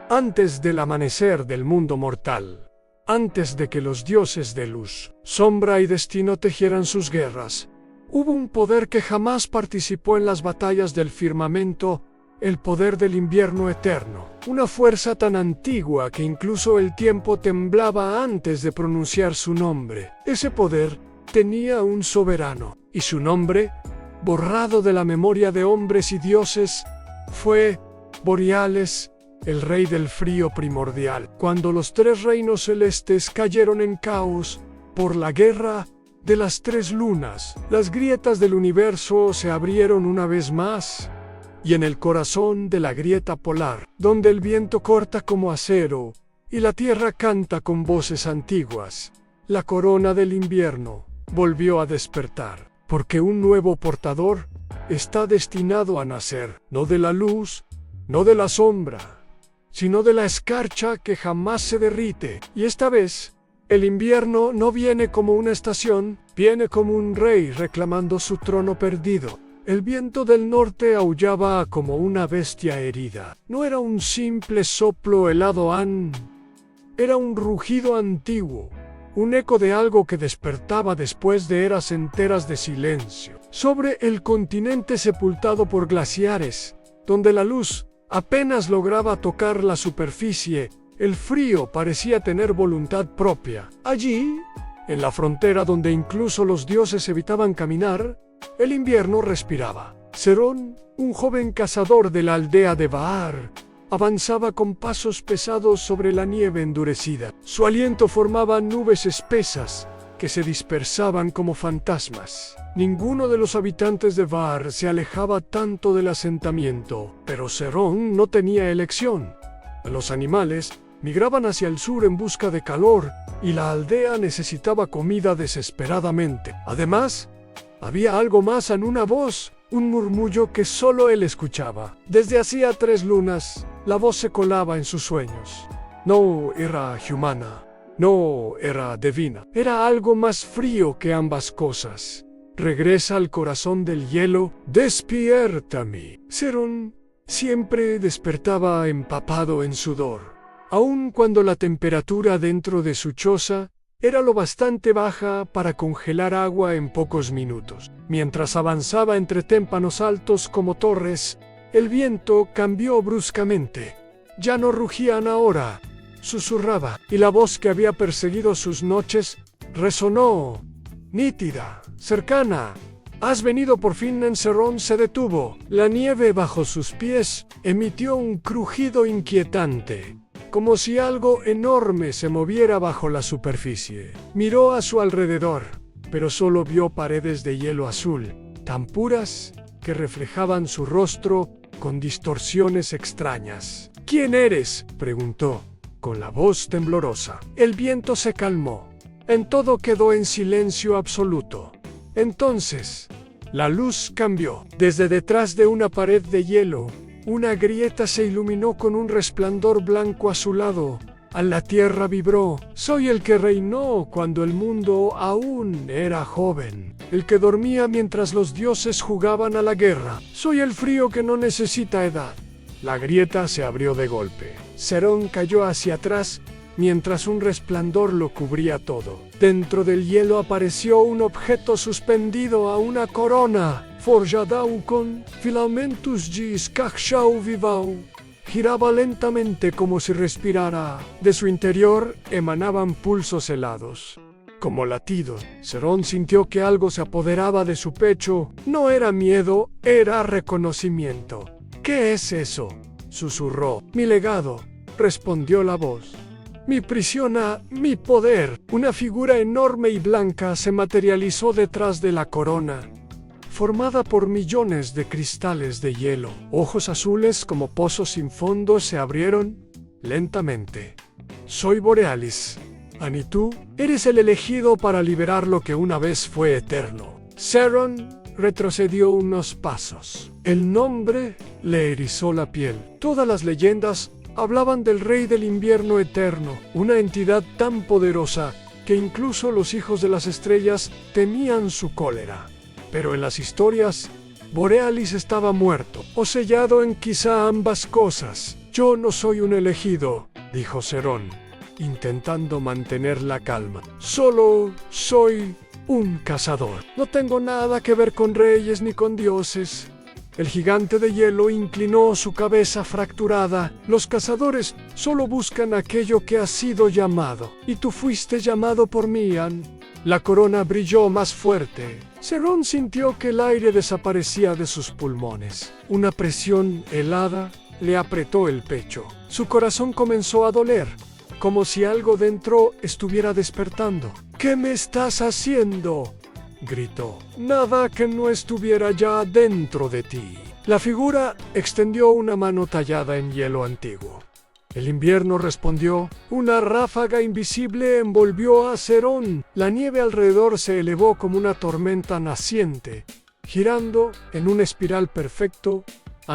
Antes del amanecer del mundo mortal, antes de que los dioses de luz, sombra y destino tejieran sus guerras, hubo un poder que jamás participó en las batallas del firmamento, el poder del invierno eterno. Una fuerza tan antigua que incluso el tiempo temblaba antes de pronunciar su nombre. Ese poder tenía un soberano, y su nombre, borrado de la memoria de hombres y dioses, fue Borealis, el rey del frío primordial. Cuando los tres reinos celestes cayeron en caos por la guerra de las tres lunas, las grietas del universo se abrieron una vez más, y en el corazón de la grieta polar, donde el viento corta como acero y la tierra canta con voces antiguas, la corona del invierno volvió a despertar, porque un nuevo portador está destinado a nacer, no de la luz, no de la sombra, sino de la escarcha que jamás se derrite. Y esta vez, el invierno no viene como una estación, viene como un rey reclamando su trono perdido. El viento del norte aullaba como una bestia herida. No era un simple soplo helado era un rugido antiguo, un eco de algo que despertaba después de eras enteras de silencio. Sobre el continente sepultado por glaciares, donde la luz apenas lograba tocar la superficie, el frío parecía tener voluntad propia. Allí, en la frontera donde incluso los dioses evitaban caminar, el invierno respiraba. Serón, un joven cazador de la aldea de Baar, avanzaba con pasos pesados sobre la nieve endurecida. Su aliento formaba nubes espesas que se dispersaban como fantasmas. Ninguno de los habitantes de Baar se alejaba tanto del asentamiento, pero Serón no tenía elección. Los animales migraban hacia el sur en busca de calor y la aldea necesitaba comida desesperadamente. Además, había algo más en una voz, un murmullo que solo él escuchaba. Desde hacía 3 lunas, la voz se colaba en sus sueños. No era humana, no era divina. Era algo más frío que ambas cosas. Regresa al corazón del hielo, despiértame. Serón siempre despertaba empapado en sudor, aun cuando la temperatura dentro de su choza era lo bastante baja para congelar agua en pocos minutos. Mientras avanzaba entre témpanos altos como torres, el viento cambió bruscamente. Ya no rugían ahora, susurraba, y la voz que había perseguido sus noches resonó, nítida, cercana. «Has venido por fin». Serón se detuvo. La nieve bajo sus pies emitió un crujido inquietante, como si algo enorme se moviera bajo la superficie. Miró a su alrededor, pero solo vio paredes de hielo azul, tan puras que reflejaban su rostro con distorsiones extrañas. «¿Quién eres?», preguntó, con la voz temblorosa. El viento se calmó. En todo quedó en silencio absoluto. Entonces, la luz cambió. Desde detrás de una pared de hielo, una grieta se iluminó con un resplandor blanco azulado. A la tierra vibró. «Soy el que reinó cuando el mundo aún era joven, el que dormía mientras los dioses jugaban a la guerra. Soy el frío que no necesita edad». La grieta se abrió de golpe. Serón cayó hacia atrás mientras un resplandor lo cubría todo. Dentro del hielo apareció un objeto suspendido a una corona, forjada con filamentos de escarchao vivau. Giraba lentamente como si respirara. De su interior emanaban pulsos helados, como latidos. Serón sintió que algo se apoderaba de su pecho. No era miedo, era reconocimiento. «¿Qué es eso?», susurró. «Mi legado», respondió la voz. «Mi prisión, mi poder». Una figura enorme y blanca se materializó detrás de la corona, formada por millones de cristales de hielo. Ojos azules como pozos sin fondo se abrieron lentamente. «Soy Borealis. ¿Y tú? Eres el elegido para liberar lo que una vez fue eterno». Serón retrocedió unos pasos. El nombre le erizó la piel. Todas las leyendas hablaban del rey del invierno eterno, una entidad tan poderosa que incluso los hijos de las estrellas temían su cólera. Pero en las historias, Borealis estaba muerto, o sellado en quizá ambas cosas. Yo no soy un elegido, dijo Serón, intentando mantener la calma. Solo soy un cazador. No tengo nada que ver con reyes ni con dioses. El gigante de hielo inclinó su cabeza fracturada. Los cazadores solo buscan aquello que ha sido llamado. Y tú fuiste llamado por mí, Ann. La corona brilló más fuerte. Serón sintió que el aire desaparecía de sus pulmones. Una presión helada le apretó el pecho. Su corazón comenzó a doler, como si algo dentro estuviera despertando. ¿Qué me estás haciendo?, gritó. Nada que no estuviera ya dentro de ti. La figura extendió una mano tallada en hielo antiguo. El invierno respondió. Una ráfaga invisible envolvió a Serón. La nieve alrededor se elevó como una tormenta naciente. Girando en un espiral perfecto,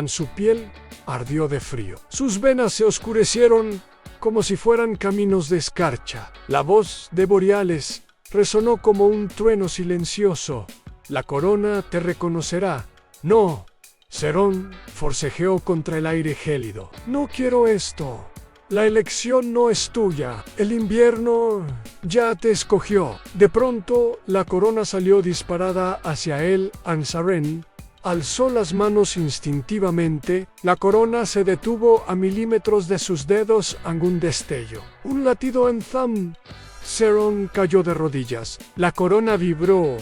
su piel ardió de frío. Sus venas se oscurecieron como si fueran caminos de escarcha. La voz de Borealis resonó como un trueno silencioso. La corona te reconocerá. No. Serón forcejeó contra el aire gélido. No quiero esto. La elección no es tuya. El invierno ya te escogió. De pronto, la corona salió disparada hacia él. Ansaren alzó las manos instintivamente. La corona se detuvo a milímetros de sus dedos en un destello. Un latido en Tham. Serón cayó de rodillas. La corona vibró,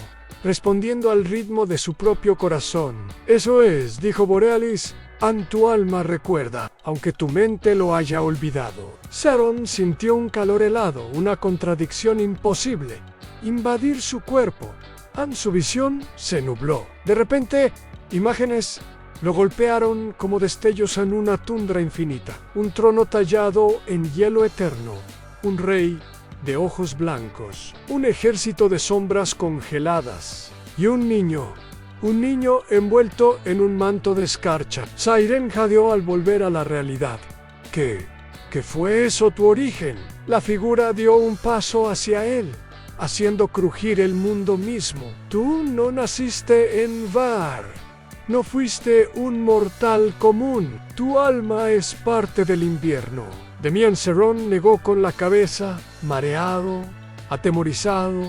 respondiendo al ritmo de su propio corazón. Eso es, dijo Borealis. Tu alma recuerda, aunque tu mente lo haya olvidado. Serón sintió un calor helado, una contradicción imposible. Invadir su cuerpo. Su visión se nubló. De repente, imágenes lo golpearon como destellos en una tundra infinita. Un trono tallado en hielo eterno. Un rey de ojos blancos. Un ejército de sombras congeladas. Y un niño envuelto en un manto de escarcha. Sairen jadeó al volver a la realidad. ¿Qué fue eso tu origen? La figura dio un paso hacia él, haciendo crujir el mundo mismo. Tú no naciste en Vaar. No fuiste un mortal común. Tu alma es parte del invierno. Demián Serón negó con la cabeza, mareado, atemorizado,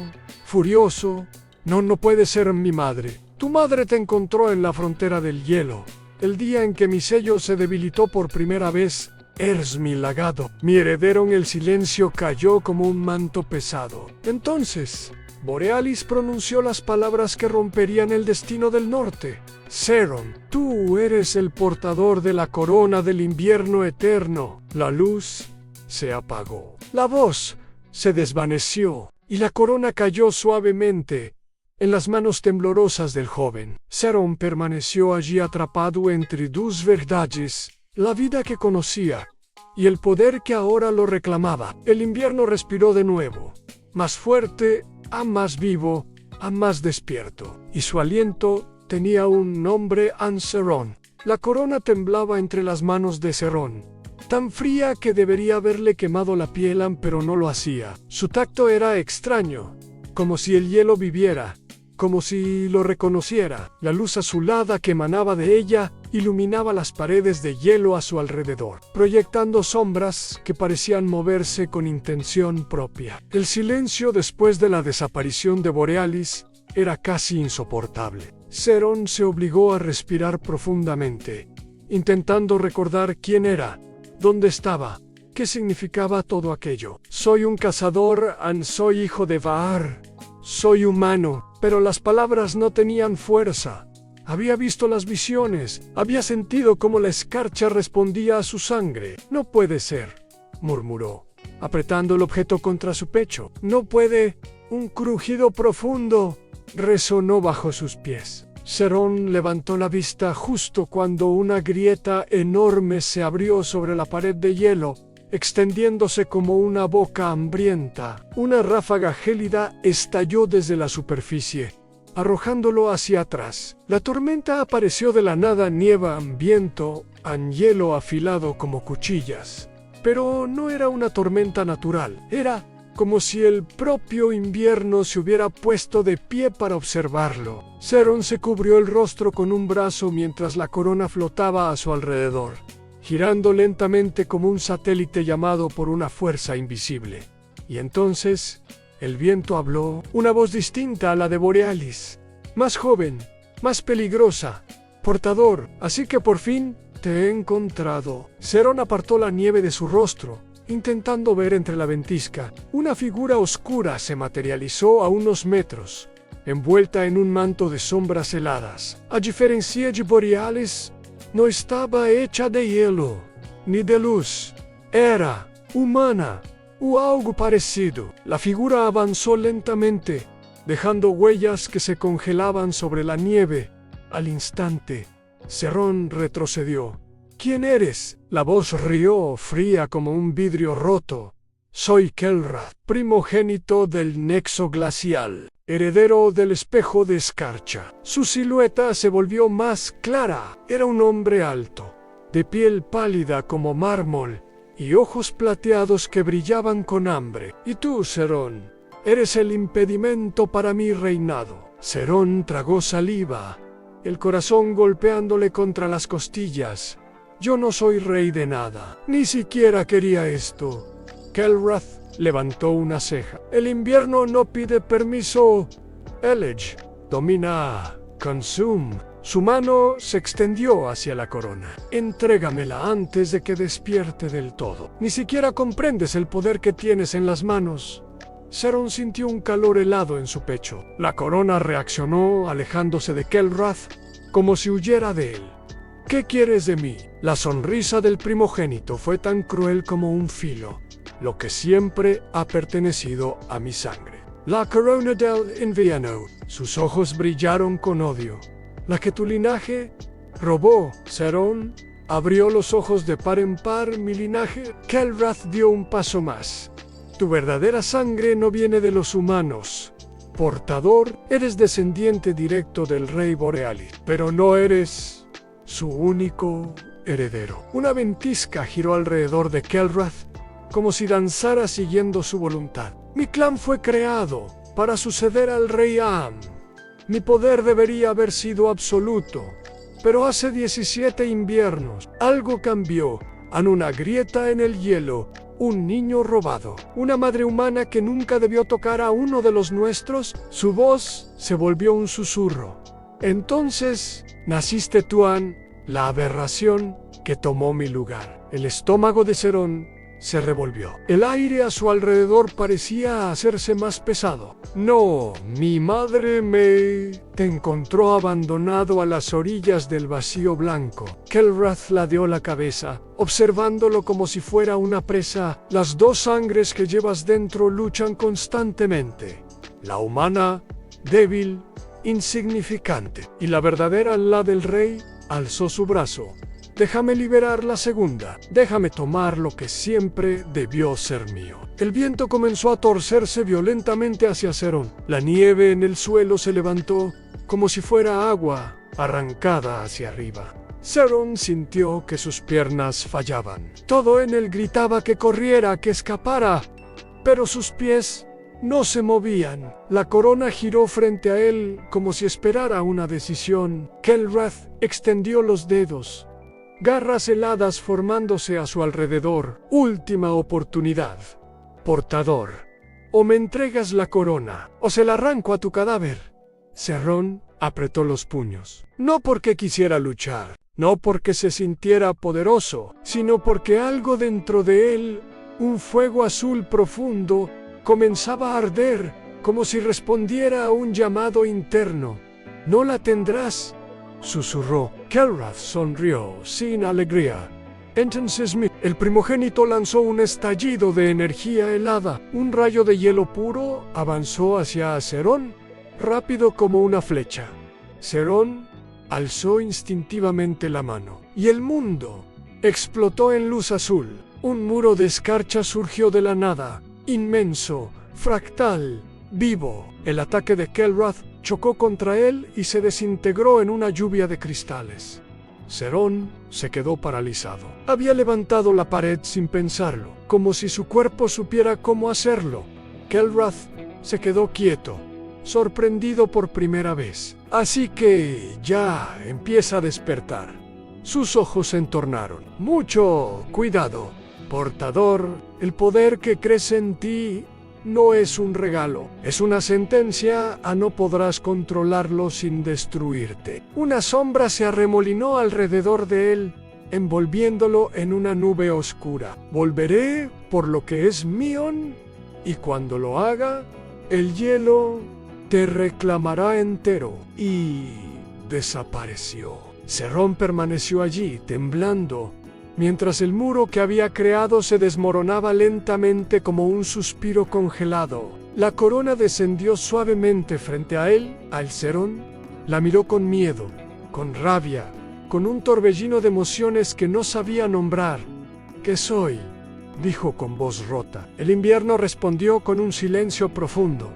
furioso. No puede ser mi madre. Tu madre te encontró en la frontera del hielo, el día en que mi sello se debilitó por primera vez. Eres mi legado. Mi heredero en el silencio cayó como un manto pesado. Entonces, Borealis pronunció las palabras que romperían el destino del norte. Serón, tú eres el portador de la corona del invierno eterno. La luz se apagó. La voz se desvaneció y la corona cayó suavemente en las manos temblorosas del joven. Serón permaneció allí atrapado entre dos verdades, la vida que conocía y el poder que ahora lo reclamaba. El invierno respiró de nuevo, más fuerte, más vivo, más despierto, y su aliento tenía un nombre: Serón. La corona temblaba entre las manos de Serón, tan fría que debería haberle quemado la piel, pero no lo hacía. Su tacto era extraño, como si el hielo viviera, como si lo reconociera. La luz azulada que emanaba de ella iluminaba las paredes de hielo a su alrededor, proyectando sombras que parecían moverse con intención propia. El silencio después de la desaparición de Borealis era casi insoportable. Serón se obligó a respirar profundamente, intentando recordar quién era, dónde estaba, qué significaba todo aquello. Soy un cazador, soy hijo de Vaar, soy humano. Pero las palabras no tenían fuerza. Había visto las visiones, había sentido cómo la escarcha respondía a su sangre. No puede ser, murmuró, apretando el objeto contra su pecho. No puede. Un crujido profundo resonó bajo sus pies. Serón levantó la vista justo cuando una grieta enorme se abrió sobre la pared de hielo, extendiéndose como una boca hambrienta. Una ráfaga gélida estalló desde la superficie, arrojándolo hacia atrás. La tormenta apareció de la nada, nieva, viento, hielo afilado como cuchillas. Pero no era una tormenta natural. Era como si el propio invierno se hubiera puesto de pie para observarlo. Serón se cubrió el rostro con un brazo mientras la corona flotaba a su alrededor. girando lentamente como un satélite llamado por una fuerza invisible. Y entonces, el viento habló, una voz distinta a la de Borealis, más joven, más peligrosa. Portador, así que por fin te he encontrado. Serón apartó la nieve de su rostro, intentando ver entre la ventisca. Una figura oscura se materializó a unos metros, envuelta en un manto de sombras heladas. A diferencia de Borealis, no estaba hecha de hielo, ni de luz. Era humana, o algo parecido. La figura avanzó lentamente, dejando huellas que se congelaban sobre la nieve. Al instante, Serón retrocedió. ¿Quién eres? La voz rió, fría como un vidrio roto. Soy Kelrath, primogénito del nexo glacial, heredero del espejo de escarcha. Su silueta se volvió más clara. Era un hombre alto, de piel pálida como mármol, y ojos plateados que brillaban con hambre. Y tú, Serón, eres el impedimento para mi reinado. Serón tragó saliva, el corazón golpeándole contra las costillas. Yo no soy rey de nada, ni siquiera quería esto. Kelrath levantó una ceja. El invierno no pide permiso. Elege domina. Consume. Su mano se extendió hacia la corona. Entrégamela antes de que despierte del todo. Ni siquiera comprendes el poder que tienes en las manos. Serón sintió un calor helado en su pecho. La corona reaccionó, alejándose de Kelrath, como si huyera de él. ¿Qué quieres de mí? La sonrisa del primogénito fue tan cruel como un filo, lo que siempre ha pertenecido a mi sangre. La corona del invierno. Sus ojos brillaron con odio. La que tu linaje robó. Serón abrió los ojos de par en par. Mi linaje. Kelrath dio un paso más. Tu verdadera sangre no viene de los humanos. Portador, eres descendiente directo del rey Borealis, pero no eres su único heredero. Una ventisca giró alrededor de Kelrath, como si danzara siguiendo su voluntad. Mi clan fue creado para suceder al rey Am. Mi poder debería haber sido absoluto, pero hace 17 inviernos algo cambió. En una grieta en el hielo, un niño robado, una madre humana que nunca debió tocar a uno de los nuestros, su voz se volvió un susurro. Entonces naciste tú, An, la aberración que tomó mi lugar. El estómago de Serón se revolvió. El aire a su alrededor parecía hacerse más pesado. No, mi madre te encontró abandonado a las orillas del vacío blanco. Kelrath ladeó la cabeza, observándolo como si fuera una presa. Las dos sangres que llevas dentro luchan constantemente. La humana, débil, insignificante. Y la verdadera, la del rey, alzó su brazo. Déjame liberar la segunda. Déjame tomar lo que siempre debió ser mío. El viento comenzó a torcerse violentamente hacia Serón. La nieve en el suelo se levantó como si fuera agua arrancada hacia arriba. Serón sintió que sus piernas fallaban. Todo en él gritaba que corriera, que escapara, pero sus pies no se movían. La corona giró frente a él como si esperara una decisión. Kelrath extendió los dedos, garras heladas formándose a su alrededor. Última oportunidad. Portador, o me entregas la corona, o se la arranco a tu cadáver. Serón apretó los puños. No porque quisiera luchar, no porque se sintiera poderoso, sino porque algo dentro de él, un fuego azul profundo, comenzaba a arder, como si respondiera a un llamado interno. No la tendrás, susurró. Kelrath sonrió sin alegría. Entonces el primogénito lanzó un estallido de energía helada. Un rayo de hielo puro avanzó hacia Serón, rápido como una flecha. Serón alzó instintivamente la mano, y el mundo explotó en luz azul. Un muro de escarcha surgió de la nada, inmenso, fractal, vivo. El ataque de Kelrath chocó contra él y se desintegró en una lluvia de cristales. Serón se quedó paralizado. Había levantado la pared sin pensarlo, como si su cuerpo supiera cómo hacerlo. Kelrath se quedó quieto, sorprendido por primera vez. Así que ya empieza a despertar. Sus ojos se entornaron. Mucho cuidado, portador. El poder que crece en ti no es un regalo, es una sentencia a no podrás controlarlo sin destruirte. Una sombra se arremolinó alrededor de él, envolviéndolo en una nube oscura. Volveré por lo que es mío, y cuando lo haga, el hielo te reclamará entero. Y desapareció. Serón permaneció allí, temblando, mientras el muro que había creado se desmoronaba lentamente como un suspiro congelado. La corona descendió suavemente frente a él. Serón la miró con miedo, con rabia, con un torbellino de emociones que no sabía nombrar. ¿Qué soy?, dijo con voz rota. El invierno respondió con un silencio profundo,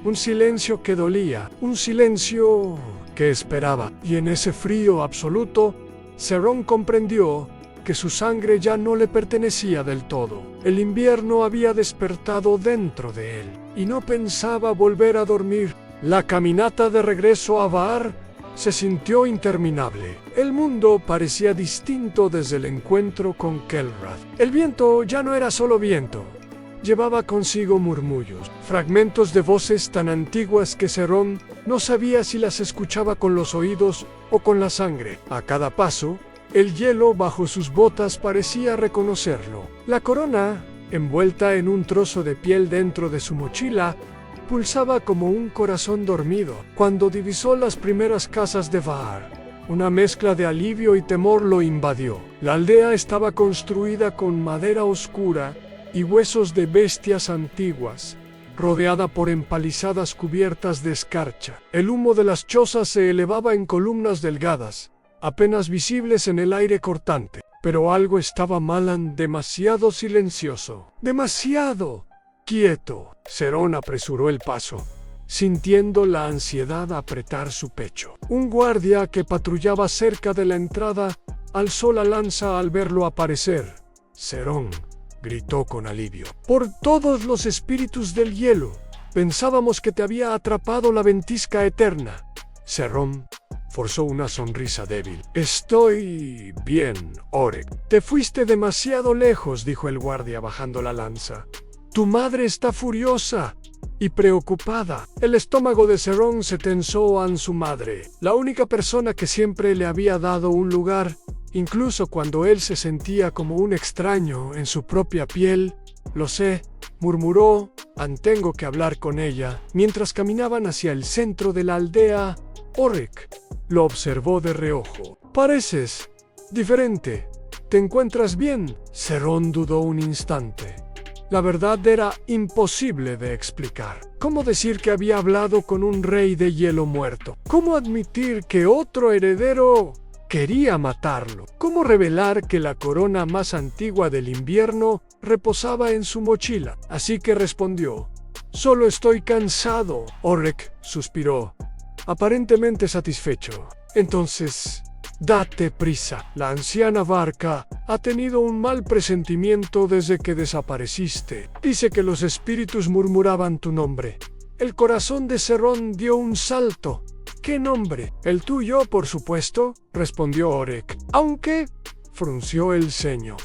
un silencio que dolía, un silencio que esperaba. Y en ese frío absoluto, Serón comprendió que su sangre ya no le pertenecía del todo. El invierno había despertado dentro de él, y no pensaba volver a dormir. La caminata de regreso a Vaar se sintió interminable. El mundo parecía distinto desde el encuentro con Kelrath. El viento ya no era solo viento. Llevaba consigo murmullos, fragmentos de voces tan antiguas que Serón no sabía si las escuchaba con los oídos o con la sangre. A cada paso, el hielo bajo sus botas parecía reconocerlo. La corona, envuelta en un trozo de piel dentro de su mochila, pulsaba como un corazón dormido. Cuando divisó las primeras casas de Vaar, una mezcla de alivio y temor lo invadió. La aldea estaba construida con madera oscura y huesos de bestias antiguas, rodeada por empalizadas cubiertas de escarcha. El humo de las chozas se elevaba en columnas delgadas, apenas visibles en el aire cortante. Pero algo estaba mal, demasiado silencioso, demasiado quieto. Serón apresuró el paso, sintiendo la ansiedad apretar su pecho. Un guardia que patrullaba cerca de la entrada alzó la lanza al verlo aparecer. Serón gritó con alivio. Por todos los espíritus del hielo, pensábamos que te había atrapado la ventisca eterna. Serón forzó una sonrisa débil. Estoy bien, Orek. Te fuiste demasiado lejos, dijo el guardia bajando la lanza. Tu madre está furiosa y preocupada. El estómago de Serón se tensó ante su madre, la única persona que siempre le había dado un lugar, incluso cuando él se sentía como un extraño en su propia piel. Lo sé, murmuró. Tengo que hablar con ella. Mientras caminaban hacia el centro de la aldea, Orek lo observó de reojo. Pareces diferente. ¿Te encuentras bien? Serón dudó un instante. La verdad era imposible de explicar. ¿Cómo decir que había hablado con un rey de hielo muerto? ¿Cómo admitir que otro heredero quería matarlo? ¿Cómo revelar que la corona más antigua del invierno reposaba en su mochila? Así que respondió: solo estoy cansado. Orek suspiró, aparentemente satisfecho. Entonces, date prisa. La anciana Varka ha tenido un mal presentimiento desde que desapareciste. Dice que los espíritus murmuraban tu nombre. El corazón de Serón dio un salto. ¿Qué nombre? El tuyo, por supuesto, respondió Orek. Aunque frunció el ceño.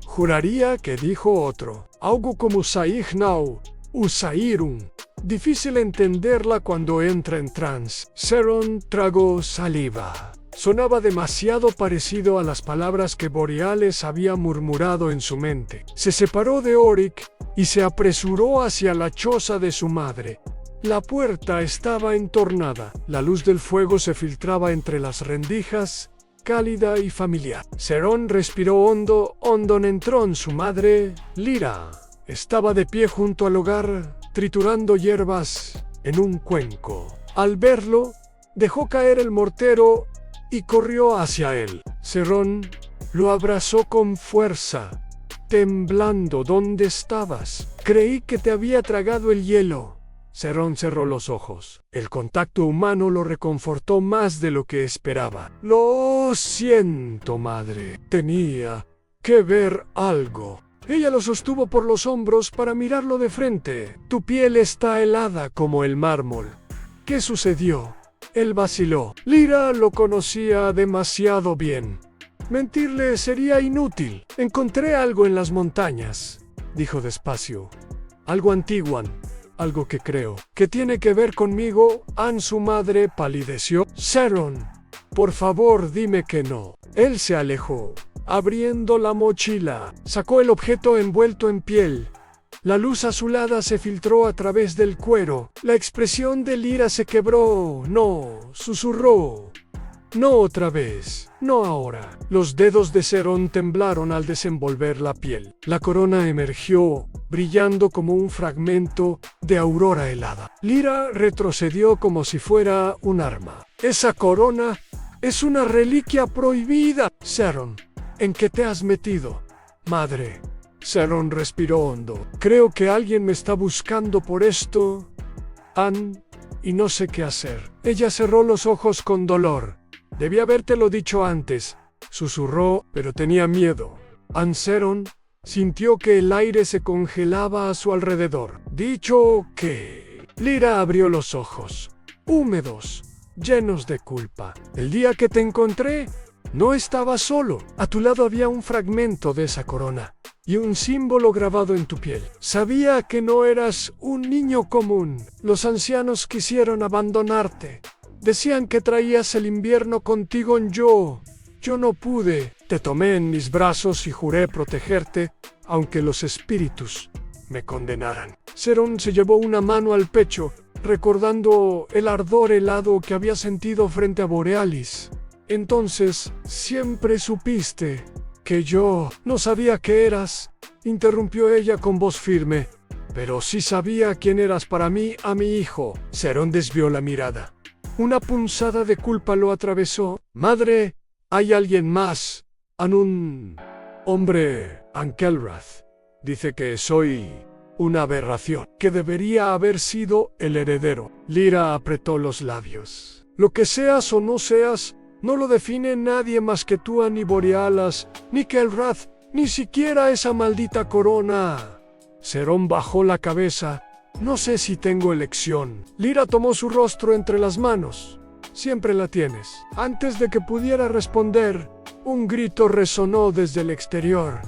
Juraría que dijo otro. Algo como Saignau, Usairun. Difícil entenderla cuando entra en trance. Serón tragó saliva. Sonaba demasiado parecido a las palabras que Boreales había murmurado en su mente. Se separó de Orek y se apresuró hacia la choza de su madre. La puerta estaba entornada. La luz del fuego se filtraba entre las rendijas, cálida y familiar. Serón respiró hondo. Ondon entró en su madre. Lyra estaba de pie junto al hogar, triturando hierbas en un cuenco. Al verlo, dejó caer el mortero y corrió hacia él. Serón lo abrazó con fuerza, temblando. ¿Dónde estabas? Creí que te había tragado el hielo. Serón cerró los ojos. El contacto humano lo reconfortó más de lo que esperaba. Lo siento, madre. Tenía que ver algo. Ella lo sostuvo por los hombros para mirarlo de frente. Tu piel está helada como el mármol. ¿Qué sucedió? Él vaciló. Lyra lo conocía demasiado bien. Mentirle sería inútil. Encontré algo en las montañas, dijo despacio. Algo antiguo, algo que creo que tiene que ver conmigo. Su madre palideció. Sharon, por favor, dime que no. Él se alejó. Abriendo la mochila, sacó el objeto envuelto en piel. La luz azulada se filtró a través del cuero. La expresión de Lyra se quebró. No, susurró. No otra vez, no ahora. Los dedos de Sharon temblaron al desenvolver la piel. La corona emergió, brillando como un fragmento de aurora helada. Lyra retrocedió como si fuera un arma. Esa corona es una reliquia prohibida. Sharon, ¿en qué te has metido? Madre. Sharon respiró hondo. Creo que alguien me está buscando por esto, y no sé qué hacer. Ella cerró los ojos con dolor. Debí habértelo dicho antes, susurró, pero tenía miedo. Sharon sintió que el aire se congelaba a su alrededor. Dicho que... Lyra abrió los ojos, húmedos, llenos de culpa. El día que te encontré, no estaba solo. A tu lado había un fragmento de esa corona y un símbolo grabado en tu piel. Sabía que no eras un niño común. Los ancianos quisieron abandonarte. Decían que traías el invierno contigo. Yo no pude. Te tomé en mis brazos y juré protegerte, aunque los espíritus me condenaran. Sharon se llevó una mano al pecho, recordando el ardor helado que había sentido frente a Borealis. Entonces, siempre supiste que yo no sabía qué eras, interrumpió ella con voz firme. Pero sí sabía quién eras para mí, a mi hijo. Sharon desvió la mirada. Una punzada de culpa lo atravesó. Madre, hay alguien más. Un hombre, Ankelrath. Dice que soy una aberración, que debería haber sido el heredero. Lyra apretó los labios. Lo que seas o no seas, no lo define nadie más que tú, ni Borealis, ni Kelrath, ni siquiera esa maldita corona. Sharon bajó la cabeza. No sé si tengo elección. Lyra tomó su rostro entre las manos. Siempre la tienes. Antes de que pudiera responder, un grito resonó desde el exterior.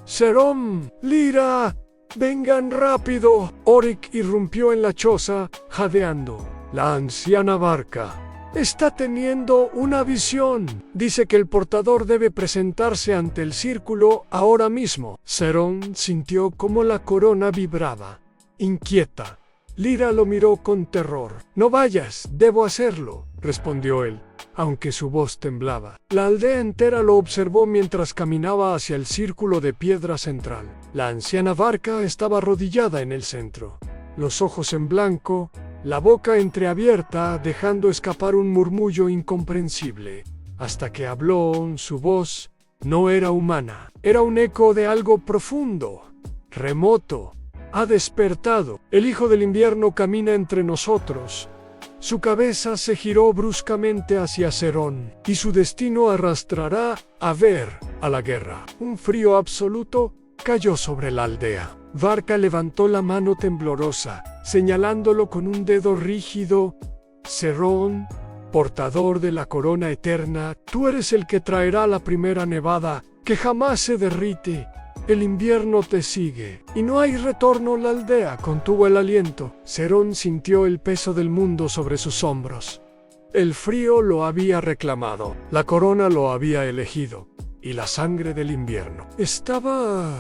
Sharon, Lyra, vengan rápido. Oryx irrumpió en la choza, jadeando. La anciana Barca está teniendo una visión. Dice que el portador debe presentarse ante el círculo ahora mismo. Sharon sintió cómo la corona vibraba, inquieta. Lyra lo miró con terror. No vayas, debo hacerlo, respondió él, aunque su voz temblaba. La aldea entera lo observó mientras caminaba hacia el círculo de piedra central. La anciana Barca estaba arrodillada en el centro, los ojos en blanco, la boca entreabierta, dejando escapar un murmullo incomprensible. Hasta que habló, su voz no era humana, era un eco de algo profundo, remoto. Ha despertado. El hijo del invierno camina entre nosotros. Su cabeza se giró bruscamente hacia Sharon, y su destino arrastrará a la guerra. Un frío absoluto cayó sobre la aldea. Barca levantó la mano temblorosa, señalándolo con un dedo rígido. Sharon, portador de la corona eterna, tú eres el que traerá la primera nevada, que jamás se derrite. El invierno te sigue, y no hay retorno. La aldea contuvo el aliento. Sharon sintió el peso del mundo sobre sus hombros. El frío lo había reclamado, la corona lo había elegido, y la sangre del invierno estaba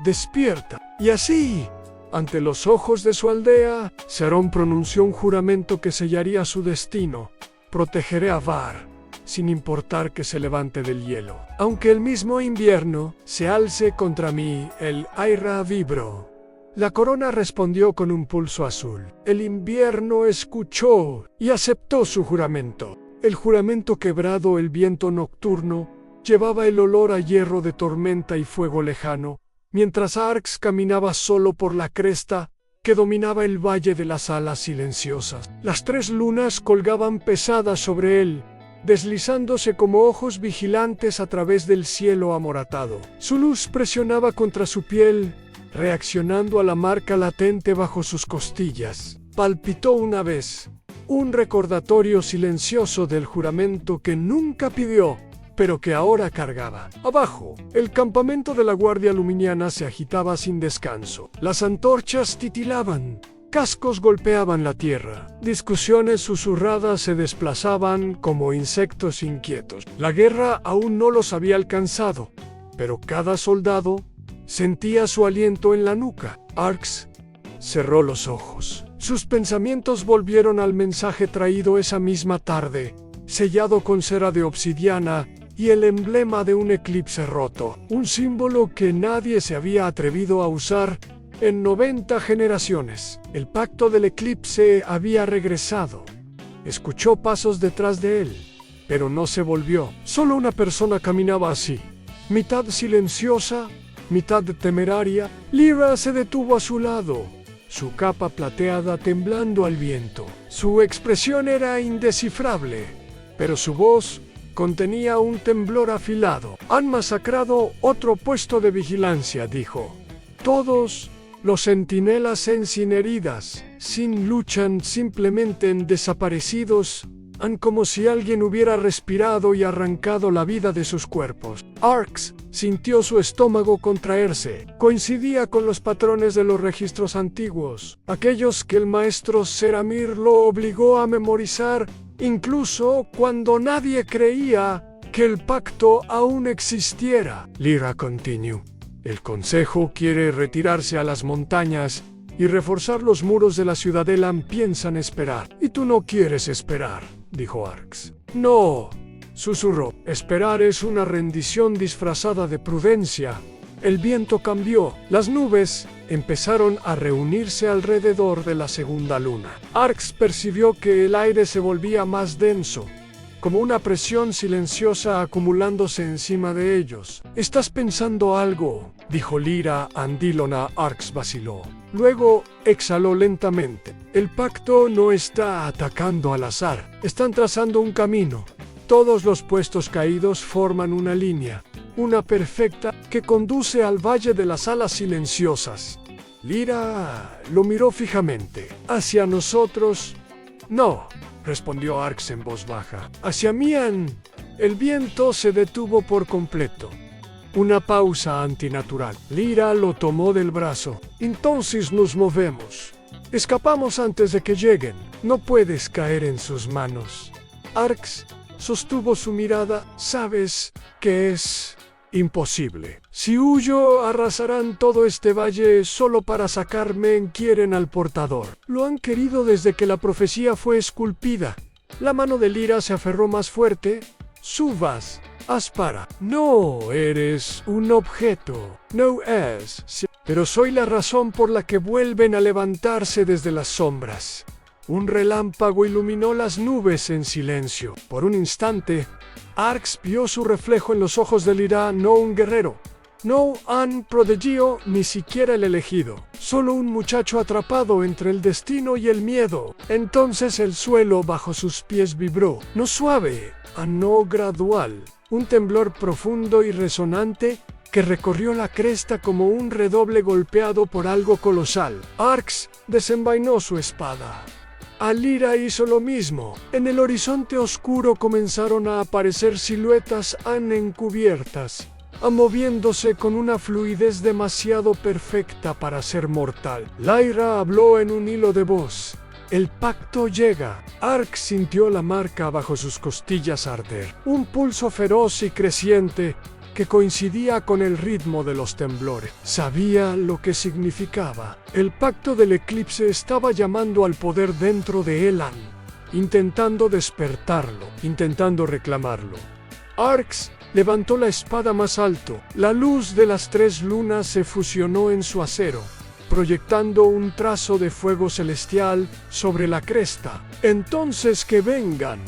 despierta. Y así, ante los ojos de su aldea, Sharon pronunció un juramento que sellaría su destino. Protegeré a Var, sin importar que se levante del hielo. Aunque el mismo invierno se alce contra mí, el Aira vibró. La corona respondió con un pulso azul. El invierno escuchó y aceptó su juramento. El juramento quebrado, el viento nocturno, llevaba el olor a hierro de tormenta y fuego lejano, mientras Arx caminaba solo por la cresta que dominaba el valle de las alas silenciosas. Las 3 lunas colgaban pesadas sobre él, deslizándose como ojos vigilantes a través del cielo amoratado. Su luz presionaba contra su piel, reaccionando a la marca latente bajo sus costillas. Palpitó una vez, un recordatorio silencioso del juramento que nunca pidió, pero que ahora cargaba. Abajo, el campamento de la Guardia Luminiana se agitaba sin descanso. Las antorchas titilaban. Cascos golpeaban la tierra. Discusiones susurradas se desplazaban como insectos inquietos. La guerra aún no los había alcanzado, pero cada soldado sentía su aliento en la nuca. Arx cerró los ojos. Sus pensamientos volvieron al mensaje traído esa misma tarde, sellado con cera de obsidiana y el emblema de un eclipse roto, un símbolo que nadie se había atrevido a usar en 90 generaciones. El pacto del eclipse había regresado. Escuchó pasos detrás de él, pero no se volvió. Solo una persona caminaba así, mitad silenciosa, mitad temeraria. Lyra se detuvo a su lado, su capa plateada temblando al viento. Su expresión era indescifrable, pero su voz contenía un temblor afilado. Han masacrado otro puesto de vigilancia, dijo. Todos los centinelas sin heridas, sin luchan, simplemente en desaparecidos, han como si alguien hubiera respirado y arrancado la vida de sus cuerpos. Arx sintió su estómago contraerse. Coincidía con los patrones de los registros antiguos, aquellos que el maestro Seramir lo obligó a memorizar, incluso cuando nadie creía que el pacto aún existiera. Lyra continuó. El Consejo quiere retirarse a las montañas y reforzar los muros de la ciudadela. Piensan esperar. Y tú no quieres esperar, dijo Arx. No, susurró. Esperar es una rendición disfrazada de prudencia. El viento cambió. Las nubes empezaron a reunirse alrededor de la segunda luna. Arx percibió que el aire se volvía más denso, como una presión silenciosa acumulándose encima de ellos. ¿Estás pensando algo?, dijo Lyra Andílona. Arx vaciló. Luego exhaló lentamente. El pacto no está atacando al azar. Están trazando un camino. Todos los puestos caídos forman una línea, una perfecta, que conduce al Valle de las Alas Silenciosas. Lyra lo miró fijamente. ¿Hacia nosotros? No, respondió Arx en voz baja. Hacia Mian. El viento se detuvo por completo. Una pausa antinatural. Lyra lo tomó del brazo. Entonces nos movemos. Escapamos antes de que lleguen. No puedes caer en sus manos. Arx sostuvo su mirada. Sabes que es imposible. Si huyo, arrasarán todo este valle solo para sacarme. Quieren al portador. Lo han querido desde que la profecía fue esculpida. La mano de Lyra se aferró más fuerte. Subas, Aspara. No eres un objeto. No es. Pero soy la razón por la que vuelven a levantarse desde las sombras. Un relámpago iluminó las nubes en silencio. Por un instante, Arx vio su reflejo en los ojos de Lyra. No un guerrero, no un prodigio, ni siquiera el elegido. Solo un muchacho atrapado entre el destino y el miedo. Entonces el suelo bajo sus pies vibró. No suave, no gradual. Un temblor profundo y resonante que recorrió la cresta como un redoble golpeado por algo colosal. Arx desenvainó su espada. Lyra hizo lo mismo. En el horizonte oscuro comenzaron a aparecer siluetas encubiertas, moviéndose con una fluidez demasiado perfecta para ser mortal. Lyra habló en un hilo de voz. El pacto llega. Arx sintió la marca bajo sus costillas arder. Un pulso feroz y creciente que coincidía con el ritmo de los temblores. Sabía lo que significaba. El pacto del eclipse estaba llamando al poder dentro de Elan, intentando despertarlo, intentando reclamarlo. Arx levantó la espada más alto. La luz de las 3 lunas se fusionó en su acero, proyectando un trazo de fuego celestial sobre la cresta. Entonces que vengan,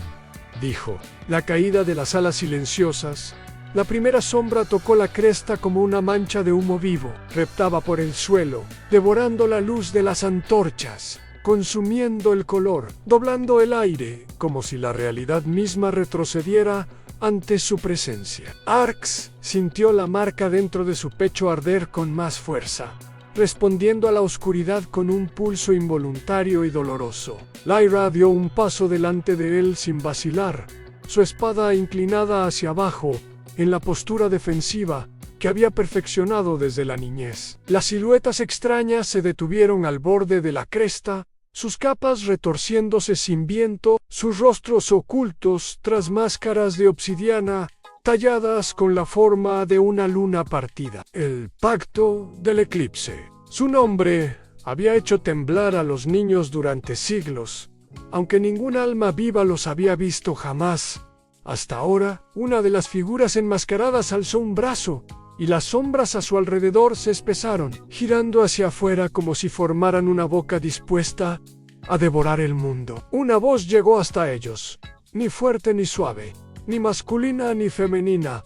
dijo. La caída de las alas silenciosas. La primera sombra tocó la cresta como una mancha de humo vivo. Reptaba por el suelo, devorando la luz de las antorchas, consumiendo el color, doblando el aire, como si la realidad misma retrocediera ante su presencia. Arx sintió la marca dentro de su pecho arder con más fuerza, respondiendo a la oscuridad con un pulso involuntario y doloroso. Lyra dio un paso delante de él sin vacilar. su espada inclinada hacia abajo, en la postura defensiva que había perfeccionado desde la niñez. Las siluetas extrañas se detuvieron al borde de la cresta, sus capas retorciéndose sin viento, sus rostros ocultos tras máscaras de obsidiana, talladas con la forma de una luna partida. El Pacto del Eclipse. Su nombre había hecho temblar a los niños durante siglos, aunque ningún alma viva los había visto jamás. Hasta ahora, una de las figuras enmascaradas alzó un brazo, y las sombras a su alrededor se espesaron, girando hacia afuera como si formaran una boca dispuesta a devorar el mundo. Una voz llegó hasta ellos, ni fuerte ni suave, ni masculina ni femenina.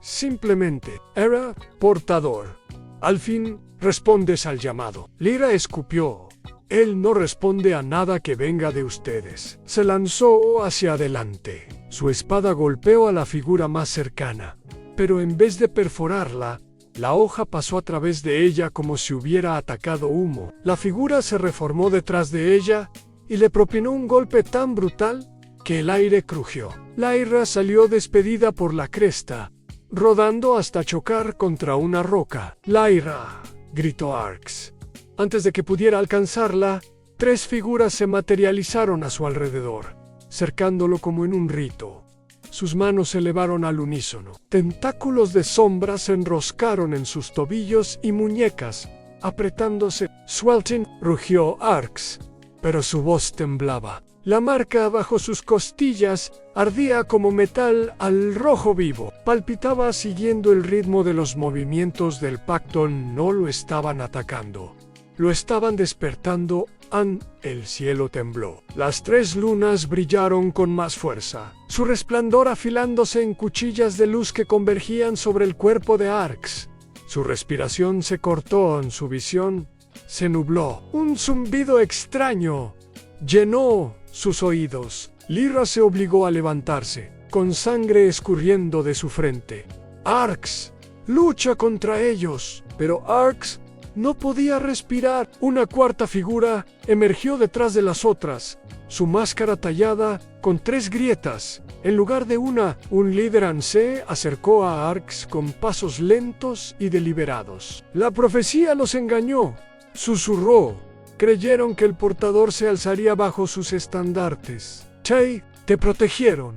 Simplemente era portador. Al fin, respondes al llamado. Lyra escupió. Él no responde a nada que venga de ustedes. Se lanzó hacia adelante. Su espada golpeó a la figura más cercana, pero en vez de perforarla, la hoja pasó a través de ella como si hubiera atacado humo. La figura se reformó detrás de ella y le propinó un golpe tan brutal que el aire crujió. Lyra salió despedida por la cresta, rodando hasta chocar contra una roca. «Lyra», gritó Arx. Antes de que pudiera alcanzarla, 3 figuras se materializaron a su alrededor, cercándolo como en un rito. Sus manos se elevaron al unísono. Tentáculos de sombra se enroscaron en sus tobillos y muñecas, apretándose. «Sweltin», rugió Arx, pero su voz temblaba. La marca bajo sus costillas ardía como metal al rojo vivo. Palpitaba siguiendo el ritmo de los movimientos del pacto. No lo estaban atacando, lo estaban despertando. El cielo tembló. Las 3 lunas brillaron con más fuerza, su resplandor afilándose en cuchillas de luz que convergían sobre el cuerpo de Arx. Su respiración se cortó, su visión se nubló. Un zumbido extraño llenó sus oídos. Lyra se obligó a levantarse, con sangre escurriendo de su frente. «Arx, lucha contra ellos». Pero Arx no podía respirar. Una 4ª figura emergió detrás de las otras, su máscara tallada con 3 grietas. En lugar de una, un líder se acercó a Arx con pasos lentos y deliberados. «La profecía los engañó», susurró. Creyeron que el portador se alzaría bajo sus estandartes. Te protegieron.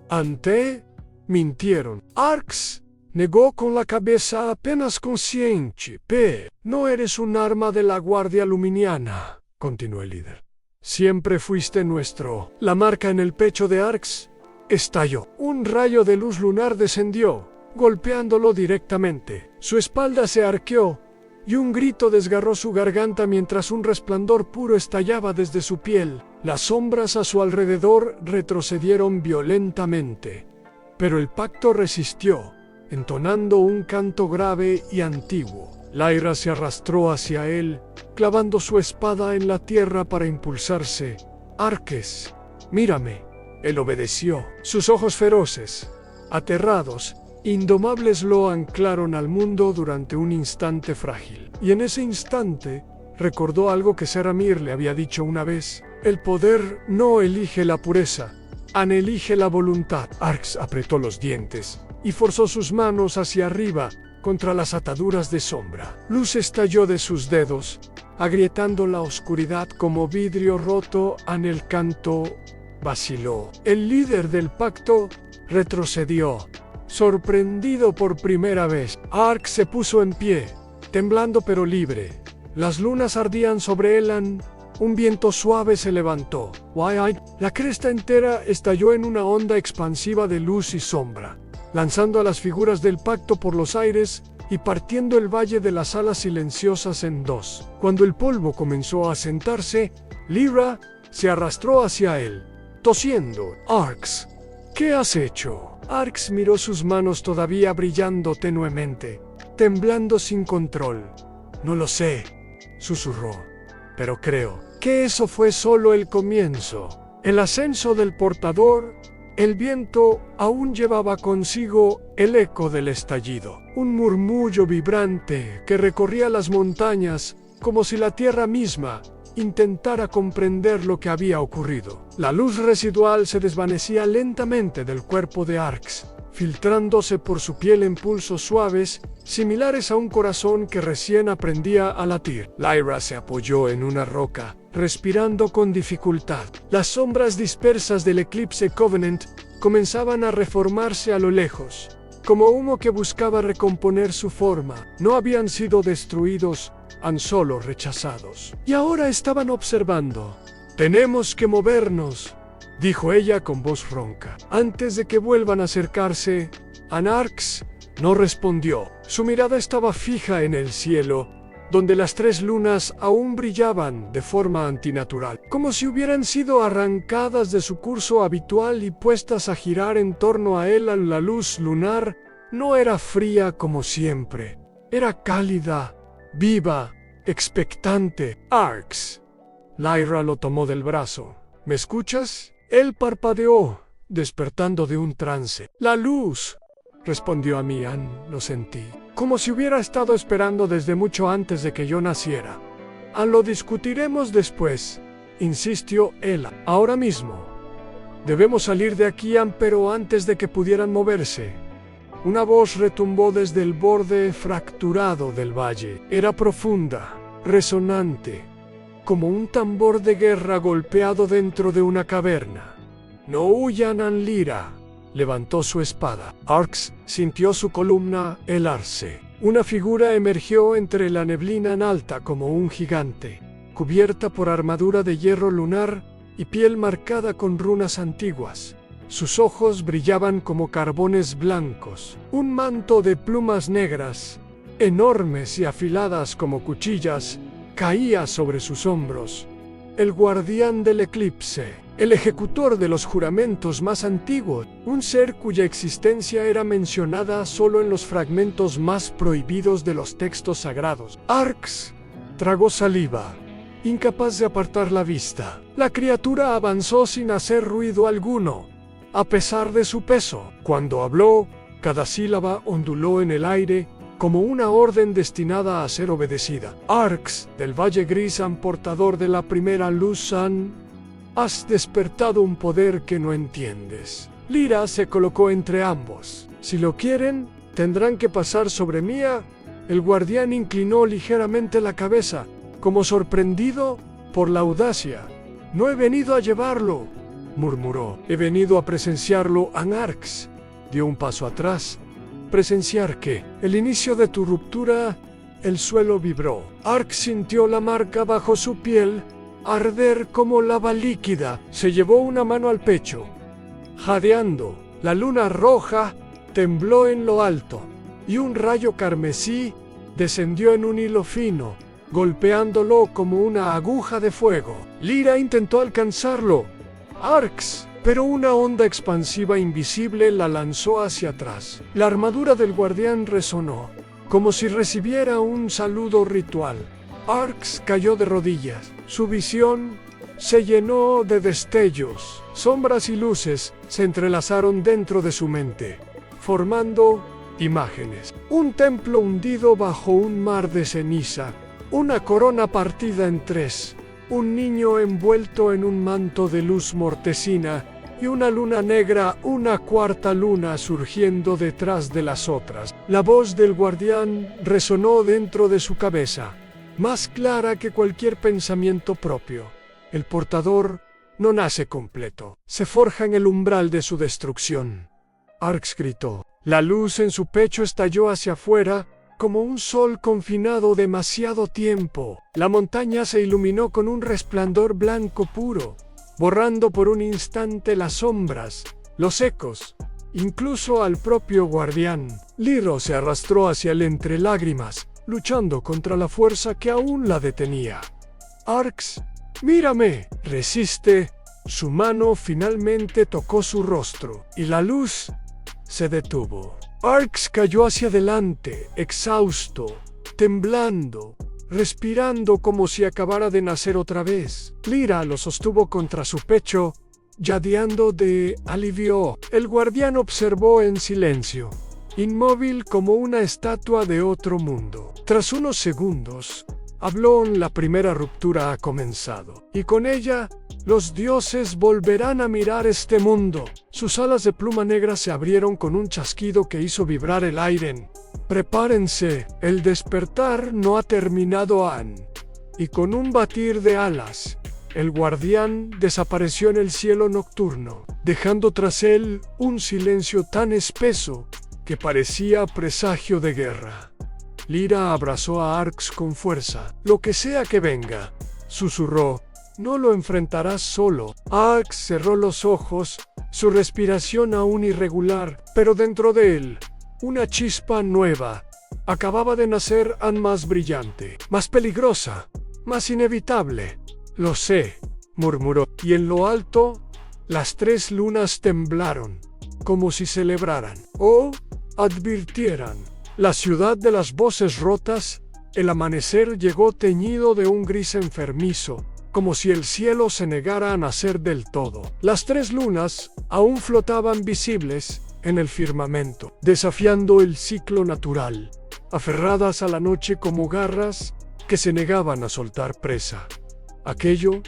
Ante mintieron. Arx negó con la cabeza apenas consciente. No eres un arma de la Guardia Luminiana, continuó el líder. Siempre fuiste nuestro. La marca en el pecho de Arx estalló. Un rayo de luz lunar descendió, golpeándolo directamente. Su espalda se arqueó y un grito desgarró su garganta mientras un resplandor puro estallaba desde su piel. Las sombras a su alrededor retrocedieron violentamente, pero el pacto resistió, entonando un canto grave y antiguo. Lyra se arrastró hacia él, clavando su espada en la tierra para impulsarse. «Arques, mírame». Él obedeció. Sus ojos feroces, aterrados, indomables lo anclaron al mundo durante un instante frágil. Y en ese instante recordó algo que Seramir le había dicho una vez. El poder no elige la pureza, elige la voluntad. Arx apretó los dientes y forzó sus manos hacia arriba contra las ataduras de sombra. Luz estalló de sus dedos, agrietando la oscuridad como vidrio roto. El canto vaciló. El líder del pacto retrocedió, sorprendido por primera vez. Arx se puso en pie, temblando pero libre. Las lunas ardían sobre él. Un viento suave se levantó. La cresta entera estalló en una onda expansiva de luz y sombra, lanzando a las figuras del pacto por los aires y partiendo el valle de las alas silenciosas en 2. Cuando el polvo comenzó a sentarse, Lyra se arrastró hacia él, tosiendo. «Arx, ¿qué has hecho?» Arx miró sus manos todavía brillando tenuemente, temblando sin control. «No lo sé», susurró, «pero creo que eso fue solo el comienzo». El ascenso del portador, el viento aún llevaba consigo el eco del estallido, un murmullo vibrante que recorría las montañas como si la tierra misma intentara comprender lo que había ocurrido. La luz residual se desvanecía lentamente del cuerpo de Arx, filtrándose por su piel en pulsos suaves, similares a un corazón que recién aprendía a latir. Lyra se apoyó en una roca, respirando con dificultad. Las sombras dispersas del eclipse Covenant comenzaban a reformarse a lo lejos, como humo que buscaba recomponer su forma. No habían sido destruidos, han solo rechazados. Y ahora estaban observando. «Tenemos que movernos», dijo ella con voz ronca. Antes de que vuelvan a acercarse, Anarx no respondió. Su mirada estaba fija en el cielo, donde las 3 lunas aún brillaban de forma antinatural, como si hubieran sido arrancadas de su curso habitual y puestas a girar en torno a él. La luz lunar no era fría como siempre, era cálida, viva, expectante. «Arx». Lyra lo tomó del brazo. «¿Me escuchas?» Él parpadeó, despertando de un trance. «La luz», respondió Amian, lo sentí. Como si hubiera estado esperando desde mucho antes de que yo naciera. «Lo discutiremos después», insistió Ela. «Ahora mismo. Debemos salir de aquí, pero antes de que pudieran moverse». Una voz retumbó desde el borde fracturado del valle. Era profunda, resonante, como un tambor de guerra golpeado dentro de una caverna. «No huyan, Anlira». Levantó su espada. Arx sintió su columna helarse. Una figura emergió entre la neblina en alta como un gigante, cubierta por armadura de hierro lunar y piel marcada con runas antiguas. Sus ojos brillaban como carbones blancos. Un manto de plumas negras, enormes y afiladas como cuchillas, caía sobre sus hombros. El guardián del eclipse, el ejecutor de los juramentos más antiguos, un ser cuya existencia era mencionada solo en los fragmentos más prohibidos de los textos sagrados. Arx tragó saliva, incapaz de apartar la vista. La criatura avanzó sin hacer ruido alguno, a pesar de su peso. Cuando habló, cada sílaba onduló en el aire, como una orden destinada a ser obedecida. «Arx, del Valle Grisan, portador de la primera luz San, has despertado un poder que no entiendes». Lyra se colocó entre ambos. «Si lo quieren, tendrán que pasar sobre mí». El guardián inclinó ligeramente la cabeza, como sorprendido por la audacia. «No he venido a llevarlo», murmuró. «He venido a presenciarlo». Anarx dio un paso atrás. «¿Presenciar qué?» «El inicio de tu ruptura». El suelo vibró. Arx sintió la marca bajo su piel arder como lava líquida. Se llevó una mano al pecho. Jadeando, la luna roja tembló en lo alto, y un rayo carmesí descendió en un hilo fino, golpeándolo como una aguja de fuego. Lyra intentó alcanzarlo. «Arx», pero una onda expansiva invisible la lanzó hacia atrás. La armadura del guardián resonó, como si recibiera un saludo ritual. Arx cayó de rodillas. Su visión se llenó de destellos. Sombras y luces se entrelazaron dentro de su mente, formando imágenes. Un templo hundido bajo un mar de ceniza. Una corona partida en 3. Un niño envuelto en un manto de luz mortecina. Y una luna negra, una cuarta luna surgiendo detrás de las otras. La voz del guardián resonó dentro de su cabeza, más clara que cualquier pensamiento propio. El portador no nace completo, se forja en el umbral de su destrucción. Arx gritó. La luz en su pecho estalló hacia afuera, como un sol confinado demasiado tiempo. La montaña se iluminó con un resplandor blanco puro, borrando por un instante las sombras, los ecos, incluso al propio guardián. Lyra se arrastró hacia él entre lágrimas, luchando contra la fuerza que aún la detenía. «Arx, mírame». «Resiste». Su mano finalmente tocó su rostro, y la luz se detuvo. Arx cayó hacia adelante, exhausto, temblando, respirando como si acabara de nacer otra vez. Lyra lo sostuvo contra su pecho, jadeando de alivio. El guardián observó en silencio, inmóvil como una estatua de otro mundo. Tras unos segundos, Habló, la primera ruptura ha comenzado, y con ella, los dioses volverán a mirar este mundo. Sus alas de pluma negra se abrieron con un chasquido que hizo vibrar el aire. Prepárense, el despertar no ha terminado aún. Y con un batir de alas, el guardián desapareció en el cielo nocturno, dejando tras él un silencio tan espeso que parecía presagio de guerra. Lyra abrazó a Arx con fuerza. Lo que sea que venga, susurró, no lo enfrentarás solo. Arx cerró los ojos, su respiración aún irregular, pero dentro de él, una chispa nueva. Acababa de nacer, aún más brillante, más peligrosa, más inevitable. Lo sé, murmuró, y en lo alto, las 3 lunas temblaron, como si celebraran o advirtieran. La ciudad de las voces rotas, el amanecer llegó teñido de un gris enfermizo, como si el cielo se negara a nacer del todo. Las 3 lunas aún flotaban visibles en el firmamento, desafiando el ciclo natural, aferradas a la noche como garras que se negaban a soltar presa. Aquello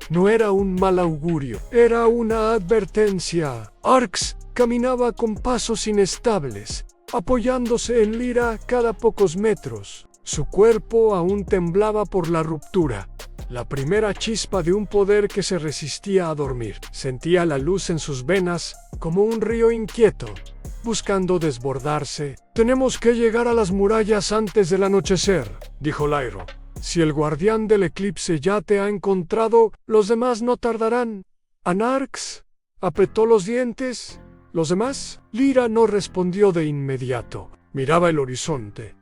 no era un mal augurio, era una advertencia. Arx caminaba con pasos inestables, apoyándose en Lyra cada pocos metros. Su cuerpo aún temblaba por la ruptura, la primera chispa de un poder que se resistía a dormir. Sentía la luz en sus venas como un río inquieto, buscando desbordarse. Tenemos que llegar a las murallas antes del anochecer, dijo Lyra. Si el guardián del eclipse ya te ha encontrado, los demás no tardarán. Anarx apretó los dientes. ¿Los demás? Lyra no respondió de inmediato. Miraba el horizonte,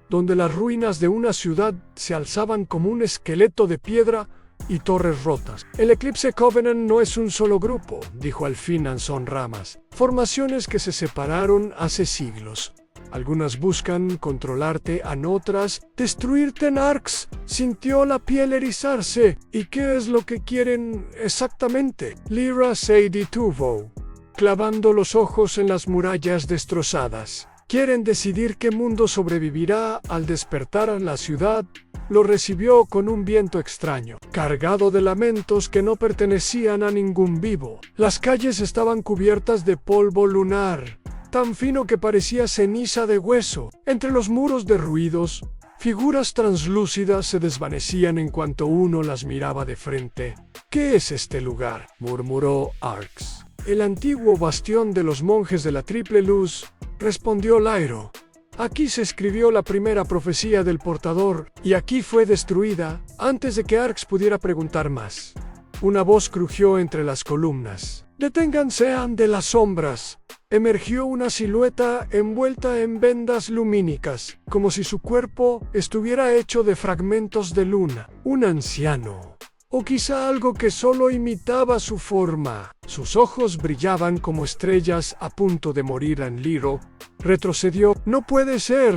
donde las ruinas de una ciudad se alzaban como un esqueleto de piedra y torres rotas. El Eclipse Covenant no es un solo grupo, dijo al fin Anson Ramas. Formaciones que se separaron hace siglos. Algunas buscan controlarte, otras destruirte. Arx sintió la piel erizarse. ¿Y qué es lo que quieren exactamente? Lyra se detuvo, clavando los ojos en las murallas destrozadas. Quieren decidir qué mundo sobrevivirá al despertar. La ciudad lo recibió con un viento extraño, cargado de lamentos que no pertenecían a ningún vivo. Las calles estaban cubiertas de polvo lunar, tan fino que parecía ceniza de hueso. Entre los muros derruidos, figuras translúcidas se desvanecían en cuanto uno las miraba de frente. ¿Qué es este lugar?, murmuró Arx. El antiguo bastión de los monjes de la Triple Luz, respondió Lyra. Aquí se escribió la primera profecía del portador, y aquí fue destruida antes de que Arx pudiera preguntar más. Una voz crujió entre las columnas. «Deténganse ante las sombras». Emergió una silueta envuelta en vendas lumínicas, como si su cuerpo estuviera hecho de fragmentos de luna. Un anciano, o quizá algo que solo imitaba su forma. Sus ojos brillaban como estrellas a punto de morir. Lyra retrocedió. «No puede ser».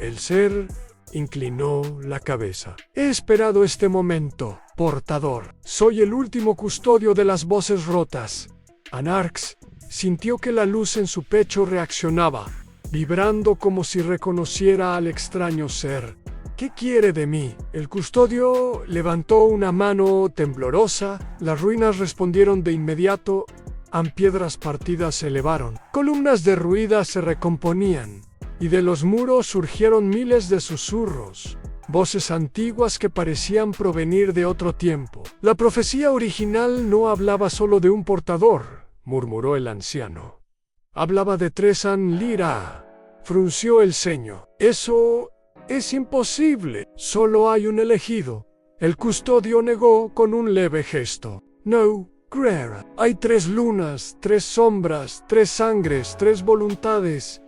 El ser inclinó la cabeza. «He esperado este momento, portador. Soy el último custodio de las voces rotas». Anarx sintió que la luz en su pecho reaccionaba, vibrando como si reconociera al extraño ser. «¿Qué quiere de mí?». El custodio levantó una mano temblorosa. Las ruinas respondieron de inmediato. Piedras partidas se elevaron. Columnas derruidas se recomponían, y de los muros surgieron miles de susurros, voces antiguas que parecían provenir de otro tiempo. «La profecía original no hablaba solo de un portador», murmuró el anciano. «Hablaba de 3. Lyra frunció el ceño. «Eso es imposible. Solo hay un elegido». El custodio negó con un leve gesto. «No, Grera. Hay 3 lunas, 3 sombras, 3 sangres, 3 voluntades».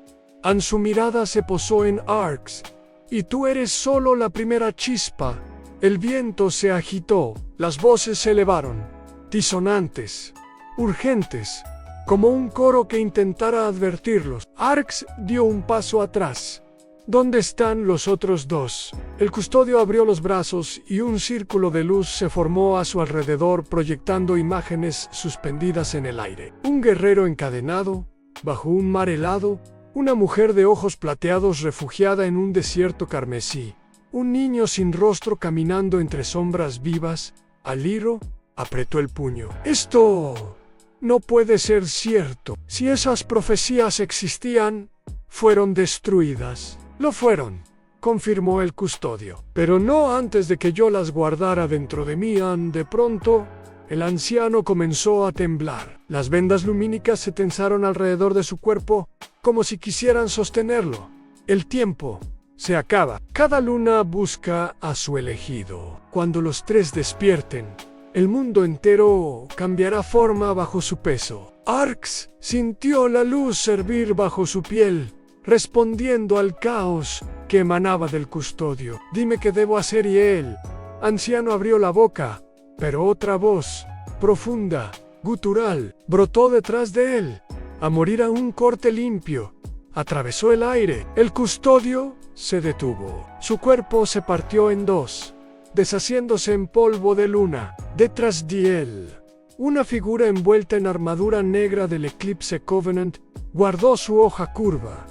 Su mirada se posó en Arx. «Y tú eres solo la primera chispa». El viento se agitó. Las voces se elevaron, disonantes, urgentes, como un coro que intentara advertirlos. Arx dio un paso atrás. «¿Dónde están los otros 2? El custodio abrió los brazos y un círculo de luz se formó a su alrededor, proyectando imágenes suspendidas en el aire. Un guerrero encadenado, bajo un mar helado, una mujer de ojos plateados refugiada en un desierto carmesí, Un niño sin rostro caminando entre sombras vivas. Aliro apretó el puño. Esto no puede ser cierto. Si esas profecías existían, fueron destruidas. Lo fueron, confirmó el custodio. Pero no antes de que yo las guardara dentro de mí. De pronto, el anciano comenzó a temblar. Las vendas lumínicas se tensaron alrededor de su cuerpo, como si quisieran sostenerlo. El tiempo se acaba. Cada luna busca a su elegido. Cuando los tres despierten, el mundo entero cambiará forma bajo su peso. Arx sintió la luz servir bajo su piel, respondiendo al caos que emanaba del custodio. Dime qué debo hacer, y él, anciano, abrió la boca, pero otra voz, profunda, gutural, brotó detrás de él. A morir a un corte limpio. Atravesó el aire. El custodio se detuvo. Su cuerpo se partió en dos, deshaciéndose en polvo de luna. Detrás de él, una figura envuelta en armadura negra del Eclipse Covenant guardó su hoja curva.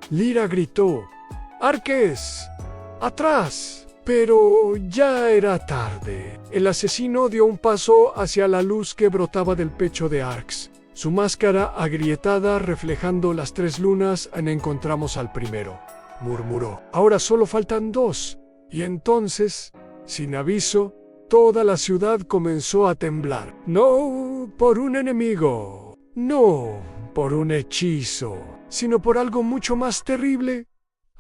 Lyra gritó: «¡Arques! ¡Atrás!». Pero ya era tarde. El asesino dio un paso hacia la luz que brotaba del pecho de Arx. Su máscara agrietada reflejando las tres lunas. «Encontramos al primero», murmuró. «Ahora solo faltan dos». Y entonces, sin aviso, toda la ciudad comenzó a temblar. No por un enemigo, no por un hechizo, sino por algo mucho más terrible.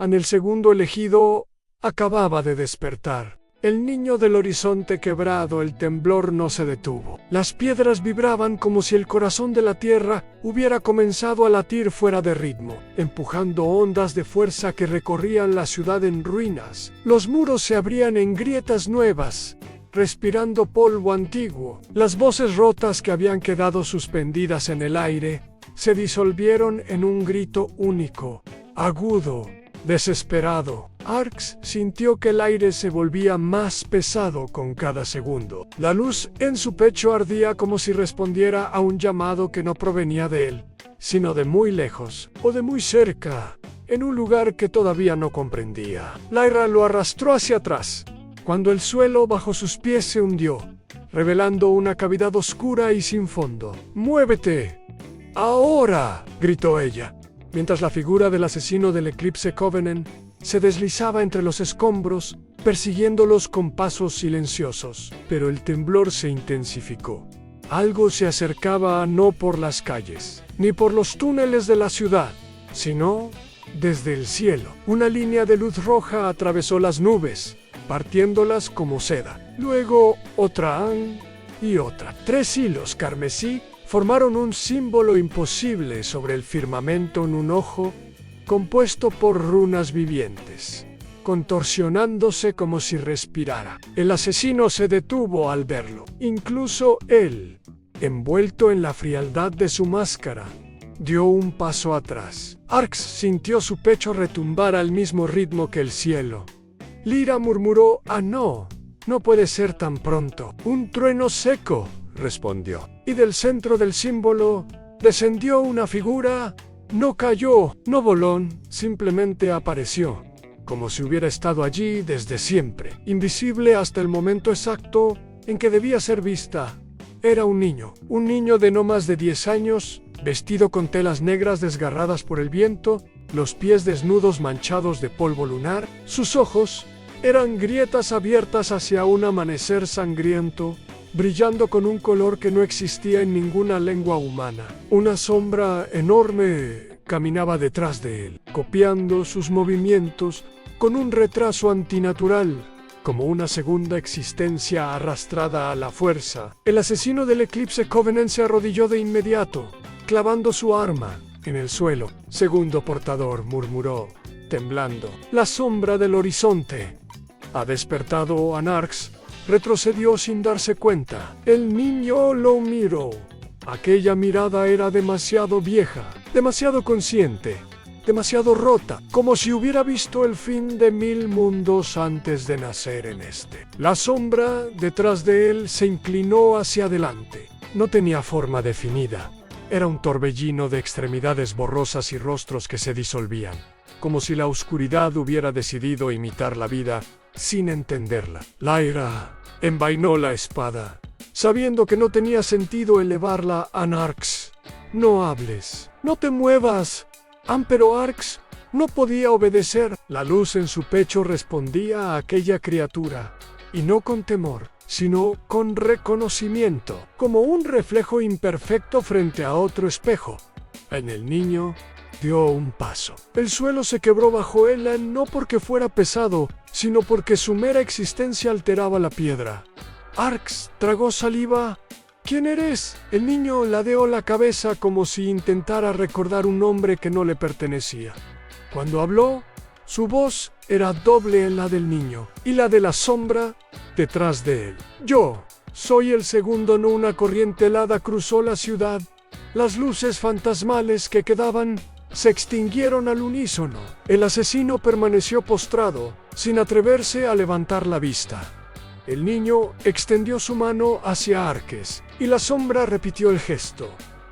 El segundo elegido acababa de despertar. El niño del horizonte quebrado. El temblor no se detuvo. Las piedras vibraban como si el corazón de la tierra hubiera comenzado a latir fuera de ritmo, empujando ondas de fuerza que recorrían la ciudad en ruinas. Los muros se abrían en grietas nuevas, respirando polvo antiguo. Las voces rotas que habían quedado suspendidas en el aire se disolvieron en un grito único, agudo, desesperado. Arx sintió que el aire se volvía más pesado con cada segundo. La luz en su pecho ardía como si respondiera a un llamado que no provenía de él, sino de muy lejos, o de muy cerca, en un lugar que todavía no comprendía. Lyra lo arrastró hacia atrás, cuando el suelo bajo sus pies se hundió, revelando una cavidad oscura y sin fondo. «¡Muévete! ¡Ahora!», gritó ella, mientras la figura del asesino del Eclipse Covenant se deslizaba entre los escombros, persiguiéndolos con pasos silenciosos. Pero el temblor se intensificó. Algo se acercaba, no por las calles, ni por los túneles de la ciudad, sino desde el cielo. Una línea de luz roja atravesó las nubes, partiéndolas como seda. Luego otra y otra. Tres hilos carmesí formaron un símbolo imposible sobre el firmamento en un ojo compuesto por runas vivientes, contorsionándose como si respirara. El asesino se detuvo al verlo. Incluso él, envuelto en la frialdad de su máscara, dio un paso atrás. Arx sintió su pecho retumbar al mismo ritmo que el cielo. Lyra murmuró: «Ah, no puede ser tan pronto». «Un trueno seco», respondió. Y del centro del símbolo descendió una figura. No cayó, no voló, simplemente apareció, como si hubiera estado allí desde siempre, invisible hasta el momento exacto en que debía ser vista. Era un niño de no más de 10 años, vestido con telas negras desgarradas por el viento, los pies desnudos manchados de polvo lunar. Sus ojos eran grietas abiertas hacia un amanecer sangriento, brillando con un color que no existía en ninguna lengua humana. Una sombra enorme caminaba detrás de él, copiando sus movimientos con un retraso antinatural, como una segunda existencia arrastrada a la fuerza. El asesino del Eclipse Covenant se arrodilló de inmediato, clavando su arma en el suelo. «Segundo portador», murmuró, temblando. «La sombra del horizonte ha despertado a Narx». Retrocedió sin darse cuenta. El niño lo miró. Aquella mirada era demasiado vieja, demasiado consciente, demasiado rota, como si hubiera visto el fin de 1000 mundos antes de nacer en este. La sombra detrás de él se inclinó hacia adelante. No tenía forma definida. Era un torbellino de extremidades borrosas y rostros que se disolvían, como si la oscuridad hubiera decidido imitar la vida sin entenderla. Lyra envainó la espada, sabiendo que no tenía sentido elevarla a Arx. No hables, no te muevas. Pero Arx no podía obedecer. La luz en su pecho respondía a aquella criatura, y no con temor, sino con reconocimiento, como un reflejo imperfecto frente a otro espejo. En el niño dio un paso. El suelo se quebró bajo él, no porque fuera pesado, sino porque su mera existencia alteraba la piedra. Arx tragó saliva. ¿Quién eres? El niño ladeó la cabeza como si intentara recordar un nombre que no le pertenecía. Cuando habló, su voz era doble en la del niño y la de la sombra detrás de él. Yo soy el segundo. No, una corriente helada cruzó la ciudad. Las luces fantasmales que quedaban se extinguieron al unísono. El asesino permaneció postrado, sin atreverse a levantar la vista. El niño extendió su mano hacia Arques, y la sombra repitió el gesto,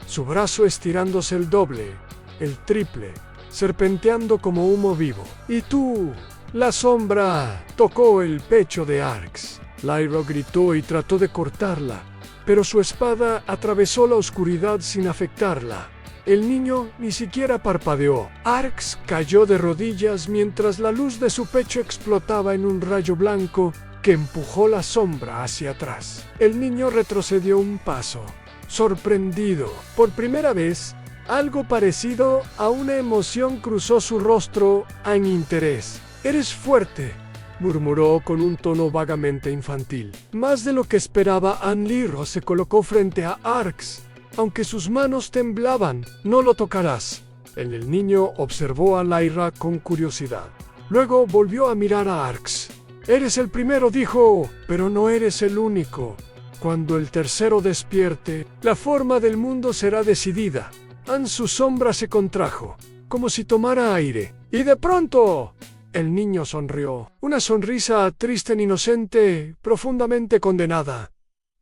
su brazo estirándose el doble, el triple, serpenteando como humo vivo. ¿Y tú? La sombra tocó el pecho de Arx. Lyra gritó y trató de cortarla, pero su espada atravesó la oscuridad sin afectarla. El niño ni siquiera parpadeó. Arx cayó de rodillas mientras la luz de su pecho explotaba en un rayo blanco que empujó la sombra hacia atrás. El niño retrocedió un paso, sorprendido. Por primera vez, algo parecido a una emoción cruzó su rostro en interés. «Eres fuerte», murmuró con un tono vagamente infantil. Más de lo que esperaba, Lyra se colocó frente a Arx. Aunque sus manos temblaban. «No lo tocarás». El niño observó a Lyra con curiosidad. Luego volvió a mirar a Arx. «Eres el primero», dijo, «pero no eres el único. Cuando el tercero despierte, la forma del mundo será decidida». Su sombra se contrajo, como si tomara aire. Y de pronto, el niño sonrió. Una sonrisa triste e inocente, profundamente condenada.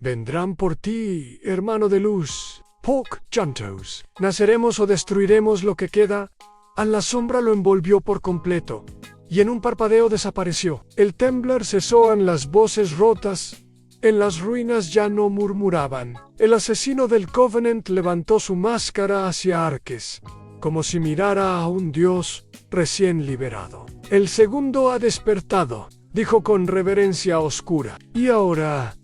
«Vendrán por ti, hermano de luz. Poc Juntos. Naceremos o destruiremos lo que queda». La sombra lo envolvió por completo, y en un parpadeo desapareció. El temblar cesó. En las voces rotas en las ruinas ya no murmuraban. El asesino del Covenant levantó su máscara hacia Arques, como si mirara a un dios recién liberado. «El segundo ha despertado», dijo con reverencia oscura. «Y ahora,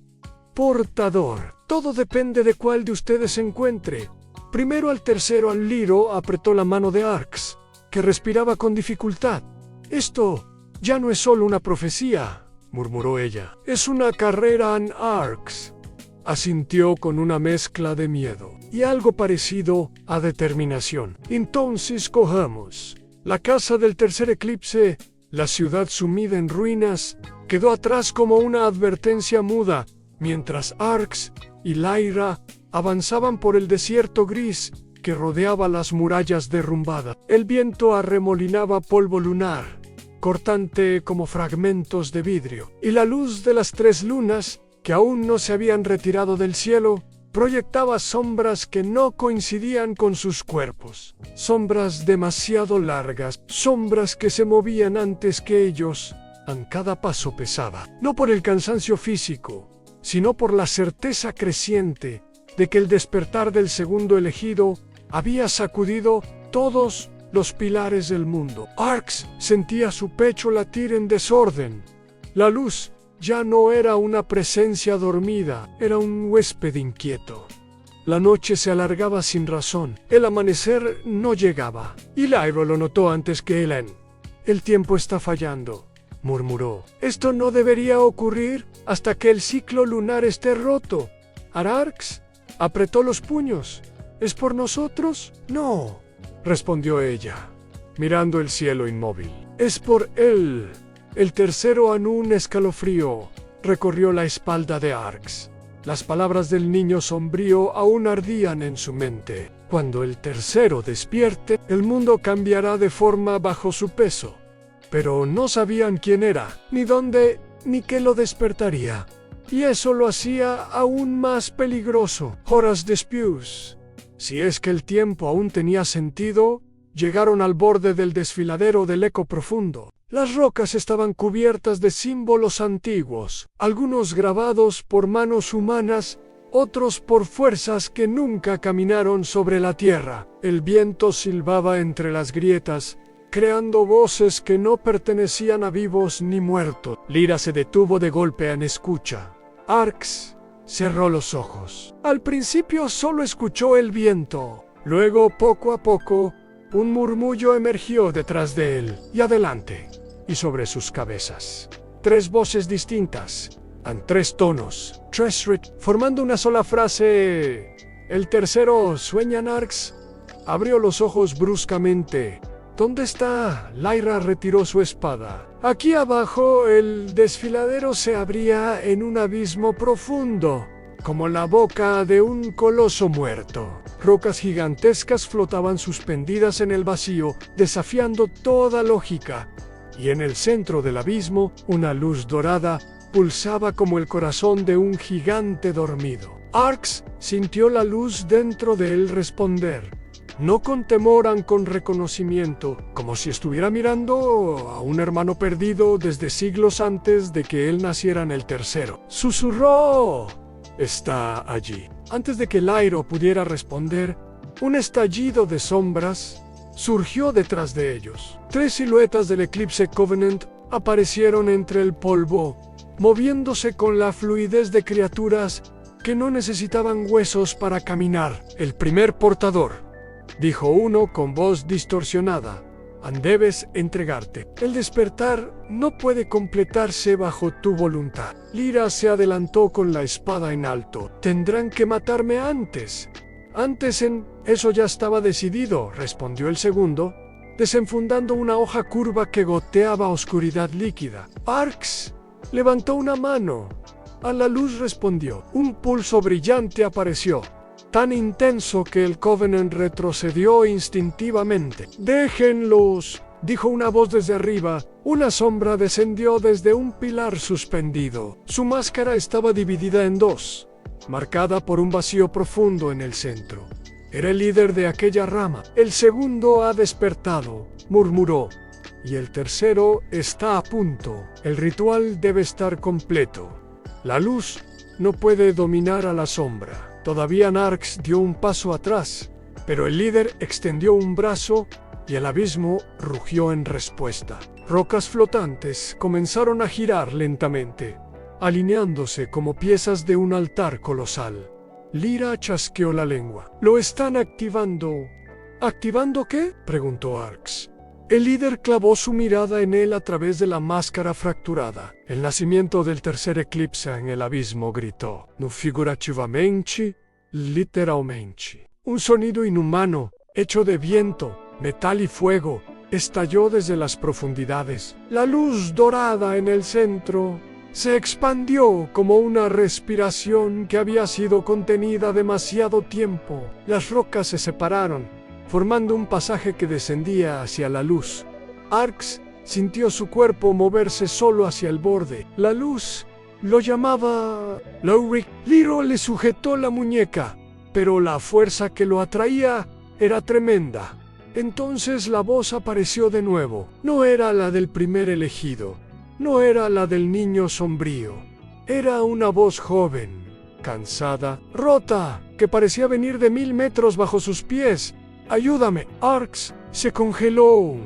portador, todo depende de cuál de ustedes se encuentre». Primero al tercero. Lyra apretó la mano de Arx, que respiraba con dificultad. «Esto ya no es solo una profecía», murmuró ella. «Es una carrera». Arx asintió con una mezcla de miedo y algo parecido a determinación. «Entonces cojamos». La casa del tercer eclipse, la ciudad sumida en ruinas, quedó atrás como una advertencia muda, mientras Arx y Lyra avanzaban por el desierto gris que rodeaba las murallas derrumbadas. El viento arremolinaba polvo lunar, cortante como fragmentos de vidrio, y la luz de las 3 lunas, que aún no se habían retirado del cielo, proyectaba sombras que no coincidían con sus cuerpos. Sombras demasiado largas, sombras que se movían antes que ellos. Cada paso pesaba, no por el cansancio físico, sino por la certeza creciente de que el despertar del segundo elegido había sacudido todos los pilares del mundo. Arx sentía su pecho latir en desorden. La luz ya no era una presencia dormida, era un huésped inquieto. La noche se alargaba sin razón, el amanecer no llegaba, y Lyra lo notó antes que Helen. «El tiempo está fallando», murmuró. «Esto no debería ocurrir hasta que el ciclo lunar esté roto». Arx apretó los puños. «¿Es por nosotros?» «No», respondió ella, mirando el cielo inmóvil. «Es por él». El tercero. Un escalofrío recorrió la espalda de Arx. Las palabras del niño sombrío aún ardían en su mente. Cuando el tercero despierte, el mundo cambiará de forma bajo su peso. Pero no sabían quién era, ni dónde, ni qué lo despertaría. Y eso lo hacía aún más peligroso. Horas después, si es que el tiempo aún tenía sentido, llegaron al borde del desfiladero del eco profundo. Las rocas estaban cubiertas de símbolos antiguos, algunos grabados por manos humanas, otros por fuerzas que nunca caminaron sobre la tierra. El viento silbaba entre las grietas, creando voces que no pertenecían a vivos ni muertos. Lyra se detuvo de golpe en escucha. Arx cerró los ojos. Al principio solo escuchó el viento. Luego, poco a poco, un murmullo emergió detrás de él, y adelante, y sobre sus cabezas. 3 voces distintas, en 3 tonos, 3 formando una sola frase. El tercero, ¿sueñan Arx? Abrió los ojos bruscamente. ¿Dónde está? Lyra retiró su espada. Aquí abajo el desfiladero se abría en un abismo profundo, como la boca de un coloso muerto. Rocas gigantescas flotaban suspendidas en el vacío, desafiando toda lógica, y en el centro del abismo, una luz dorada pulsaba como el corazón de un gigante dormido. Arx sintió la luz dentro de él responder, no con temor, con reconocimiento, como si estuviera mirando a un hermano perdido desde siglos antes de que él naciera en el tercero. Susurró, está allí. Antes de que Lyra pudiera responder, un estallido de sombras surgió detrás de ellos. 3 siluetas del Eclipse Covenant aparecieron entre el polvo, moviéndose con la fluidez de criaturas que no necesitaban huesos para caminar. El primer portador, dijo uno con voz distorsionada, debes entregarte. El despertar no puede completarse bajo tu voluntad. Lyra se adelantó con la espada en alto. Tendrán que matarme antes. Eso ya estaba decidido, respondió el segundo, desenfundando una hoja curva que goteaba oscuridad líquida. Arx levantó una mano. A la luz respondió. Un pulso brillante apareció, tan intenso que el Covenant retrocedió instintivamente. «Déjenlos», dijo una voz desde arriba. Una sombra descendió desde un pilar suspendido. Su máscara estaba dividida en 2, marcada por un vacío profundo en el centro. Era el líder de aquella rama. «El segundo ha despertado», murmuró, «y el tercero está a punto. El ritual debe estar completo. La luz no puede dominar a la sombra». Todavía Arx dio un paso atrás, pero el líder extendió un brazo y el abismo rugió en respuesta. Rocas flotantes comenzaron a girar lentamente, alineándose como piezas de un altar colosal. Lyra chasqueó la lengua. «Lo están activando». «¿Activando qué?», preguntó Arx. El líder clavó su mirada en él a través de la máscara fracturada. El nacimiento del tercer eclipse en el abismo gritó, no figurativamente, literalmente. Un sonido inhumano, hecho de viento, metal y fuego, estalló desde las profundidades. La luz dorada en el centro se expandió como una respiración que había sido contenida demasiado tiempo. Las rocas se separaron, formando un pasaje que descendía hacia la luz. Arx sintió su cuerpo moverse solo hacia el borde. La luz lo llamaba Lowry. Lyra le sujetó la muñeca, pero la fuerza que lo atraía era tremenda. Entonces la voz apareció de nuevo. No era la del primer elegido, no era la del niño sombrío. Era una voz joven, cansada, rota, que parecía venir de 1000 metros bajo sus pies. «Ayúdame». Arx se congeló.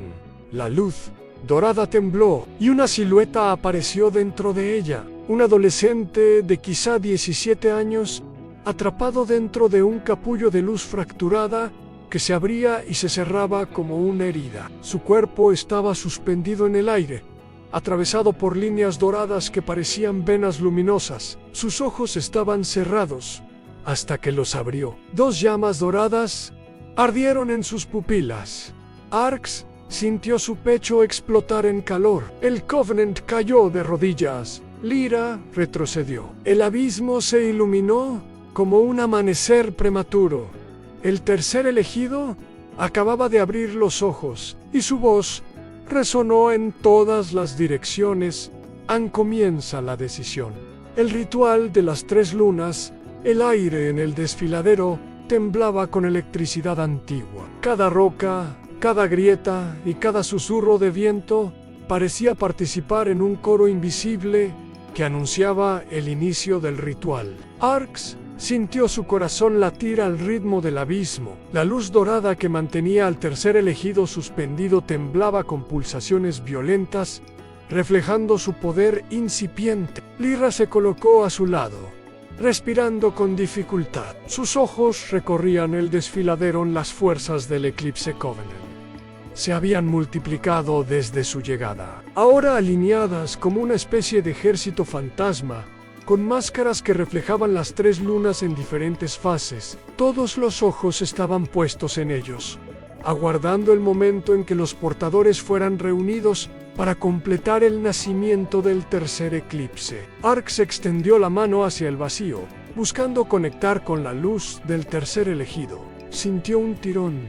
La luz dorada tembló y una silueta apareció dentro de ella. Un adolescente de quizá 17 años, atrapado dentro de un capullo de luz fracturada que se abría y se cerraba como una herida. Su cuerpo estaba suspendido en el aire, atravesado por líneas doradas que parecían venas luminosas. Sus ojos estaban cerrados hasta que los abrió. 2 llamas doradas ardieron en sus pupilas. Arx sintió su pecho explotar en calor. El Covenant cayó de rodillas. Lyra retrocedió. El abismo se iluminó como un amanecer prematuro. El tercer elegido acababa de abrir los ojos y su voz resonó en todas las direcciones. Comienza la decisión. El ritual de las 3 lunas, el aire en el desfiladero temblaba con electricidad antigua. Cada roca, cada grieta y cada susurro de viento parecía participar en un coro invisible que anunciaba el inicio del ritual. Arx sintió su corazón latir al ritmo del abismo. La luz dorada que mantenía al tercer elegido suspendido temblaba con pulsaciones violentas, reflejando su poder incipiente. Lyra se colocó a su lado, respirando con dificultad. Sus ojos recorrían el desfiladero en las fuerzas del Eclipse Covenant. Se habían multiplicado desde su llegada, ahora alineadas como una especie de ejército fantasma, con máscaras que reflejaban las tres lunas en diferentes fases. Todos los ojos estaban puestos en ellos, aguardando el momento en que los portadores fueran reunidos para completar el nacimiento del tercer eclipse. Arx extendió la mano hacia el vacío, buscando conectar con la luz del tercer elegido. Sintió un tirón,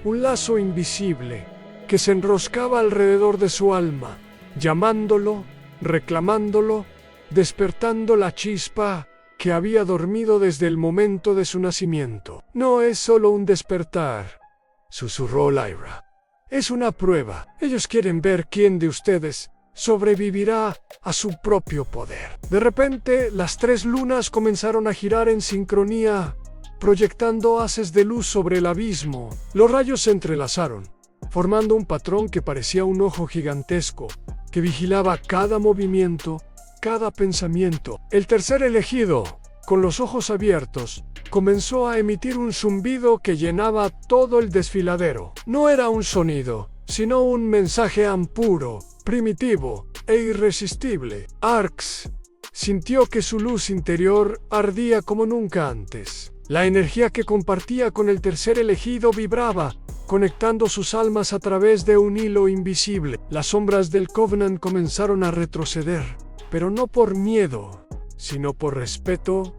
un lazo invisible que se enroscaba alrededor de su alma, llamándolo, reclamándolo, despertando la chispa que había dormido desde el momento de su nacimiento. No es solo un despertar, susurró Lyra. Es una prueba. Ellos quieren ver quién de ustedes sobrevivirá a su propio poder. De repente, las tres lunas comenzaron a girar en sincronía, proyectando haces de luz sobre el abismo. Los rayos se entrelazaron, formando un patrón que parecía un ojo gigantesco, que vigilaba cada movimiento, cada pensamiento. El tercer elegido, con los ojos abiertos, comenzó a emitir un zumbido que llenaba todo el desfiladero. No era un sonido, sino un mensaje impuro, primitivo e irresistible. Arx sintió que su luz interior ardía como nunca antes. La energía que compartía con el tercer elegido vibraba, conectando sus almas a través de un hilo invisible. Las sombras del Covenant comenzaron a retroceder, pero no por miedo, sino por respeto.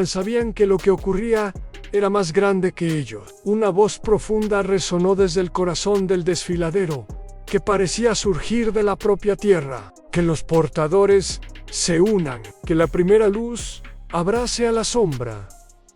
Sabían que lo que ocurría era más grande que ellos. Una voz profunda resonó desde el corazón del desfiladero, que parecía surgir de la propia tierra. Que los portadores se unan, que la primera luz abrace a la sombra,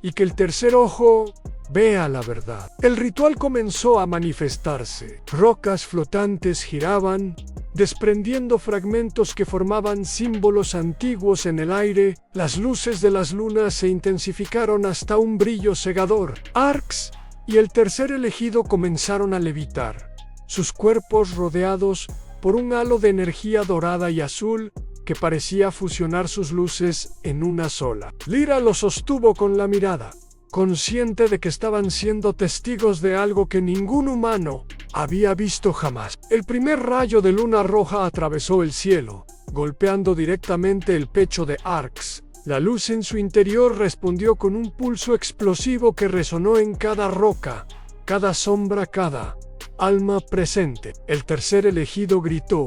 y que el tercer ojo vea la verdad. El ritual comenzó a manifestarse. Rocas flotantes giraban, desprendiendo fragmentos que formaban símbolos antiguos en el aire. Las luces de las lunas se intensificaron hasta un brillo cegador. Arx y el tercer elegido comenzaron a levitar, sus cuerpos rodeados por un halo de energía dorada y azul que parecía fusionar sus luces en una sola. Lyra lo sostuvo con la mirada, consciente de que estaban siendo testigos de algo que ningún humano había visto jamás. El primer rayo de luna roja atravesó el cielo, golpeando directamente el pecho de Arx. La luz en su interior respondió con un pulso explosivo que resonó en cada roca, cada sombra, cada alma presente. El tercer elegido gritó,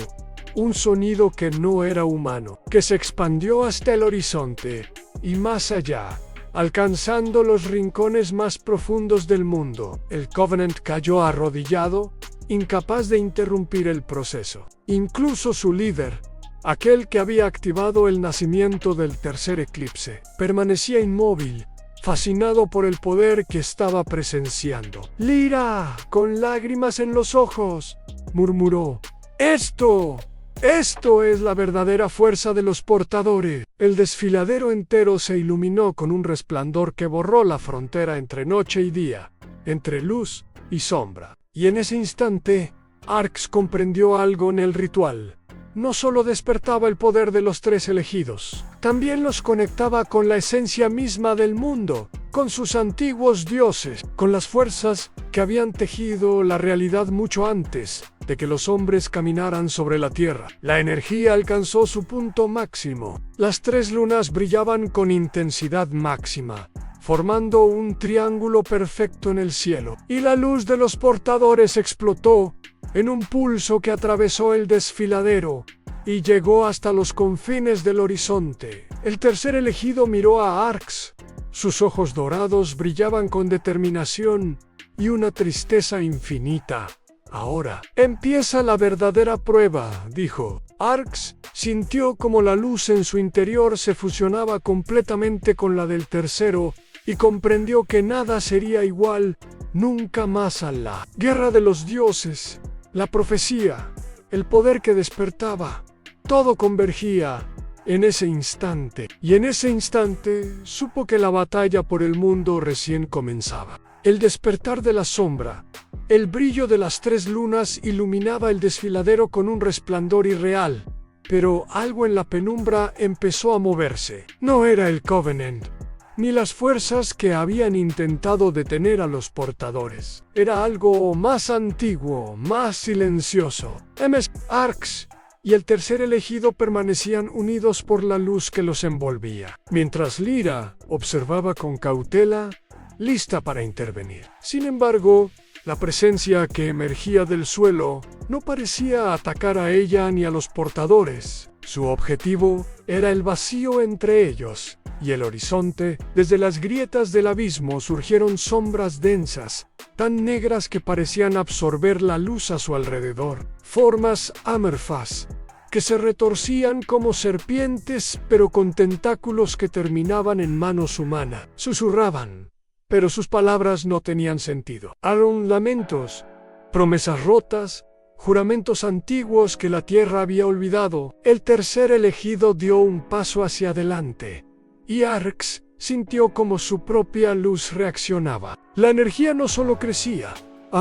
un sonido que no era humano, que se expandió hasta el horizonte y más allá, alcanzando los rincones más profundos del mundo. El Covenant cayó arrodillado, incapaz de interrumpir el proceso. Incluso su líder, aquel que había activado el nacimiento del tercer eclipse, permanecía inmóvil, fascinado por el poder que estaba presenciando. Lyra, con lágrimas en los ojos, murmuró, Esto es la verdadera fuerza de los portadores. El desfiladero entero se iluminó con un resplandor que borró la frontera entre noche y día, entre luz y sombra. Y en ese instante, Arx comprendió algo en el ritual. No solo despertaba el poder de los tres elegidos, también los conectaba con la esencia misma del mundo, con sus antiguos dioses, con las fuerzas que habían tejido la realidad mucho antes de que los hombres caminaran sobre la tierra. La energía alcanzó su punto máximo. Las tres lunas brillaban con intensidad máxima, formando un triángulo perfecto en el cielo, y la luz de los portadores explotó en un pulso que atravesó el desfiladero y llegó hasta los confines del horizonte. El tercer elegido miró a Arx. Sus ojos dorados brillaban con determinación y una tristeza infinita. Ahora empieza la verdadera prueba, dijo. Arx sintió como la luz en su interior se fusionaba completamente con la del tercero y comprendió que nada sería igual nunca más a la guerra de los dioses. La profecía, el poder que despertaba. Todo convergía en ese instante, y en ese instante supo que la batalla por el mundo recién comenzaba. El despertar de la sombra, el brillo de las 3 lunas iluminaba el desfiladero con un resplandor irreal, pero algo en la penumbra empezó a moverse. No era el Covenant, ni las fuerzas que habían intentado detener a los portadores. Era algo más antiguo, más silencioso. Arx y el tercer elegido permanecían unidos por la luz que los envolvía, mientras Lyra observaba con cautela, lista para intervenir. Sin embargo, la presencia que emergía del suelo no parecía atacar a ella ni a los portadores. Su objetivo era el vacío entre ellos y el horizonte. Desde las grietas del abismo surgieron sombras densas, tan negras que parecían absorber la luz a su alrededor. Formas Amerfas, que se retorcían como serpientes, pero con tentáculos que terminaban en manos humanas. Susurraban, pero sus palabras no tenían sentido. Eran lamentos, promesas rotas, juramentos antiguos que la tierra había olvidado. El tercer elegido dio un paso hacia adelante, y Arx sintió como su propia luz reaccionaba. La energía no solo crecía,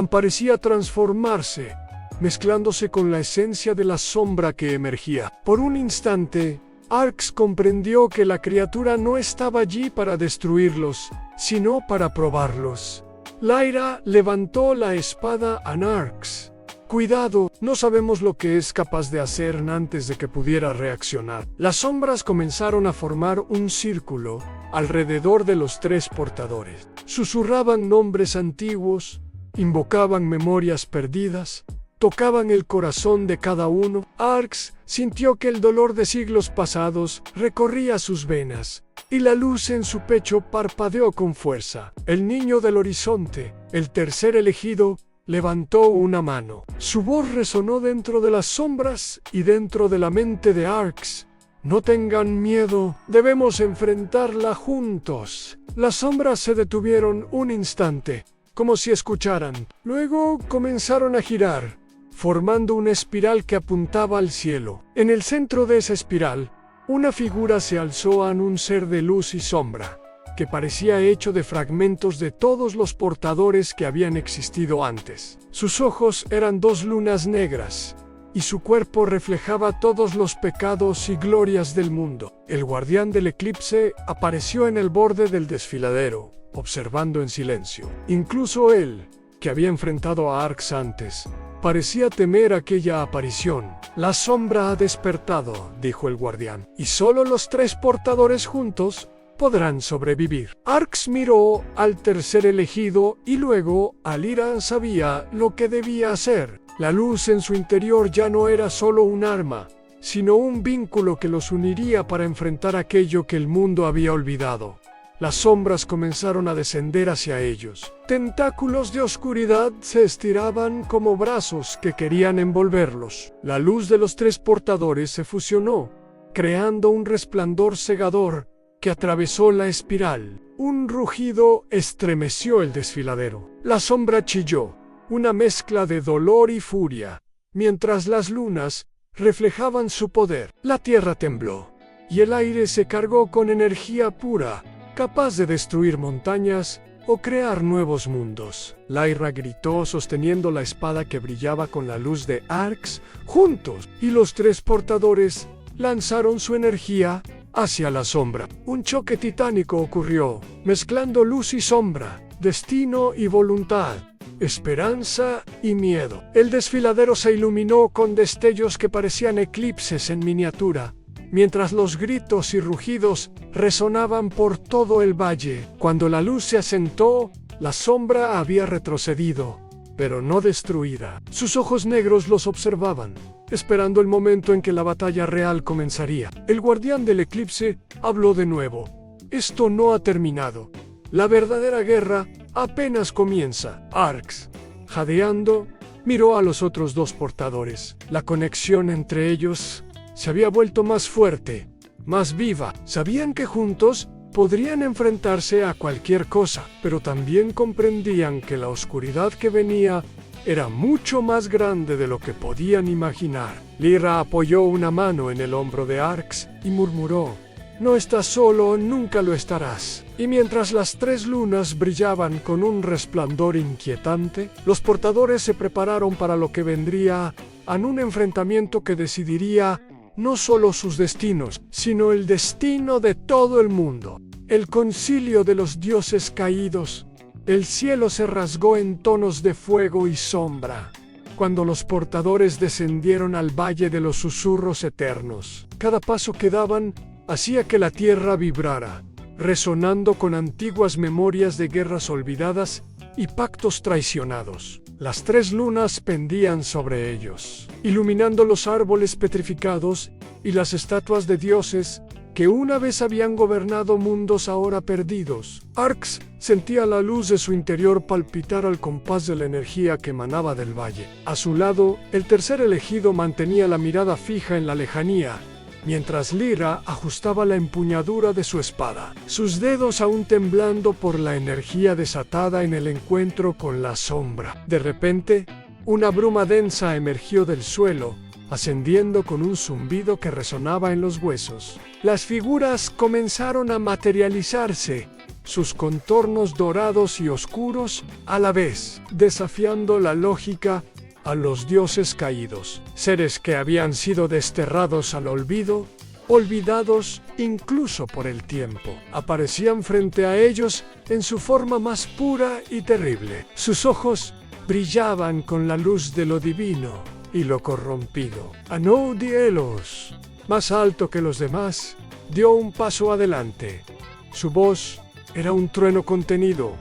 parecía transformarse, mezclándose con la esencia de la sombra que emergía. Por un instante, Arx comprendió que la criatura no estaba allí para destruirlos, sino para probarlos. Lyra levantó la espada a Arx. Cuidado, no sabemos lo que es capaz de hacer antes de que pudiera reaccionar. Las sombras comenzaron a formar un círculo alrededor de los 3 portadores. Susurraban nombres antiguos, invocaban memorias perdidas, tocaban el corazón de cada uno. Arx sintió que el dolor de siglos pasados recorría sus venas, y la luz en su pecho parpadeó con fuerza. El niño del horizonte, el tercer elegido, levantó una mano. Su voz resonó dentro de las sombras y dentro de la mente de Arx. No tengan miedo, debemos enfrentarla juntos. Las sombras se detuvieron un instante, como si escucharan. Luego comenzaron a girar, formando una espiral que apuntaba al cielo. En el centro de esa espiral, una figura se alzó en un ser de luz y sombra, que parecía hecho de fragmentos de todos los portadores que habían existido antes. Sus ojos eran 2 lunas negras, y su cuerpo reflejaba todos los pecados y glorias del mundo. El guardián del eclipse apareció en el borde del desfiladero, observando en silencio. Incluso él, que había enfrentado a Arx antes, parecía temer aquella aparición. La sombra ha despertado, dijo el guardián, y solo los 3 portadores juntos podrán sobrevivir. Arx miró al tercer elegido y luego a Lyra. Sabía lo que debía hacer. La luz en su interior ya no era solo un arma, sino un vínculo que los uniría para enfrentar aquello que el mundo había olvidado. Las sombras comenzaron a descender hacia ellos. Tentáculos de oscuridad se estiraban como brazos que querían envolverlos. La luz de los 3 portadores se fusionó, creando un resplandor cegador que atravesó la espiral. Un rugido estremeció el desfiladero. La sombra chilló, una mezcla de dolor y furia, mientras las lunas reflejaban su poder. La tierra tembló, y el aire se cargó con energía pura, capaz de destruir montañas o crear nuevos mundos. Lyra gritó sosteniendo la espada que brillaba con la luz de Arx. Juntos, y los 3 portadores lanzaron su energía hacia la sombra. Un choque titánico ocurrió, mezclando luz y sombra, destino y voluntad, esperanza y miedo. El desfiladero se iluminó con destellos que parecían eclipses en miniatura, mientras los gritos y rugidos resonaban por todo el valle. Cuando la luz se asentó, la sombra había retrocedido, pero no destruida. Sus ojos negros los observaban, esperando el momento en que la batalla real comenzaría. El guardián del eclipse habló de nuevo. Esto no ha terminado. La verdadera guerra apenas comienza. Arx, jadeando, miró a los otros 2 portadores. La conexión entre ellos se había vuelto más fuerte, más viva. Sabían que juntos podrían enfrentarse a cualquier cosa, pero también comprendían que la oscuridad que venía era mucho más grande de lo que podían imaginar. Lyra apoyó una mano en el hombro de Arx y murmuró: «No estás solo, nunca lo estarás». Y mientras las 3 lunas brillaban con un resplandor inquietante, los portadores se prepararon para lo que vendría, en un enfrentamiento que decidiría no solo sus destinos, sino el destino de todo el mundo. El concilio de los dioses caídos. El cielo se rasgó en tonos de fuego y sombra cuando los portadores descendieron al valle de los susurros eternos. Cada paso que daban hacía que la tierra vibrara, resonando con antiguas memorias de guerras olvidadas y pactos traicionados. Las 3 lunas pendían sobre ellos, iluminando los árboles petrificados y las estatuas de dioses que una vez habían gobernado mundos ahora perdidos. Arx sentía la luz de su interior palpitar al compás de la energía que emanaba del valle. A su lado, el tercer elegido mantenía la mirada fija en la lejanía, mientras Lyra ajustaba la empuñadura de su espada, sus dedos aún temblando por la energía desatada en el encuentro con la sombra. De repente, una bruma densa emergió del suelo, ascendiendo con un zumbido que resonaba en los huesos. Las figuras comenzaron a materializarse, sus contornos dorados y oscuros a la vez, desafiando la lógica a los dioses caídos, seres que habían sido desterrados al olvido, olvidados incluso por el tiempo. Aparecían frente a ellos en su forma más pura y terrible. Sus ojos brillaban con la luz de lo divino y lo corrompido. Anodielos, más alto que los demás, dio un paso adelante. Su voz era un trueno contenido.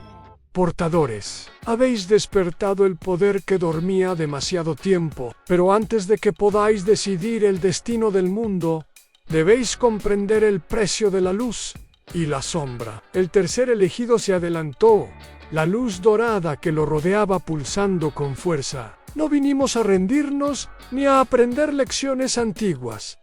Portadores, habéis despertado el poder que dormía demasiado tiempo, pero antes de que podáis decidir el destino del mundo, debéis comprender el precio de la luz y la sombra. El tercer elegido se adelantó, la luz dorada que lo rodeaba pulsando con fuerza. No vinimos a rendirnos ni a aprender lecciones antiguas.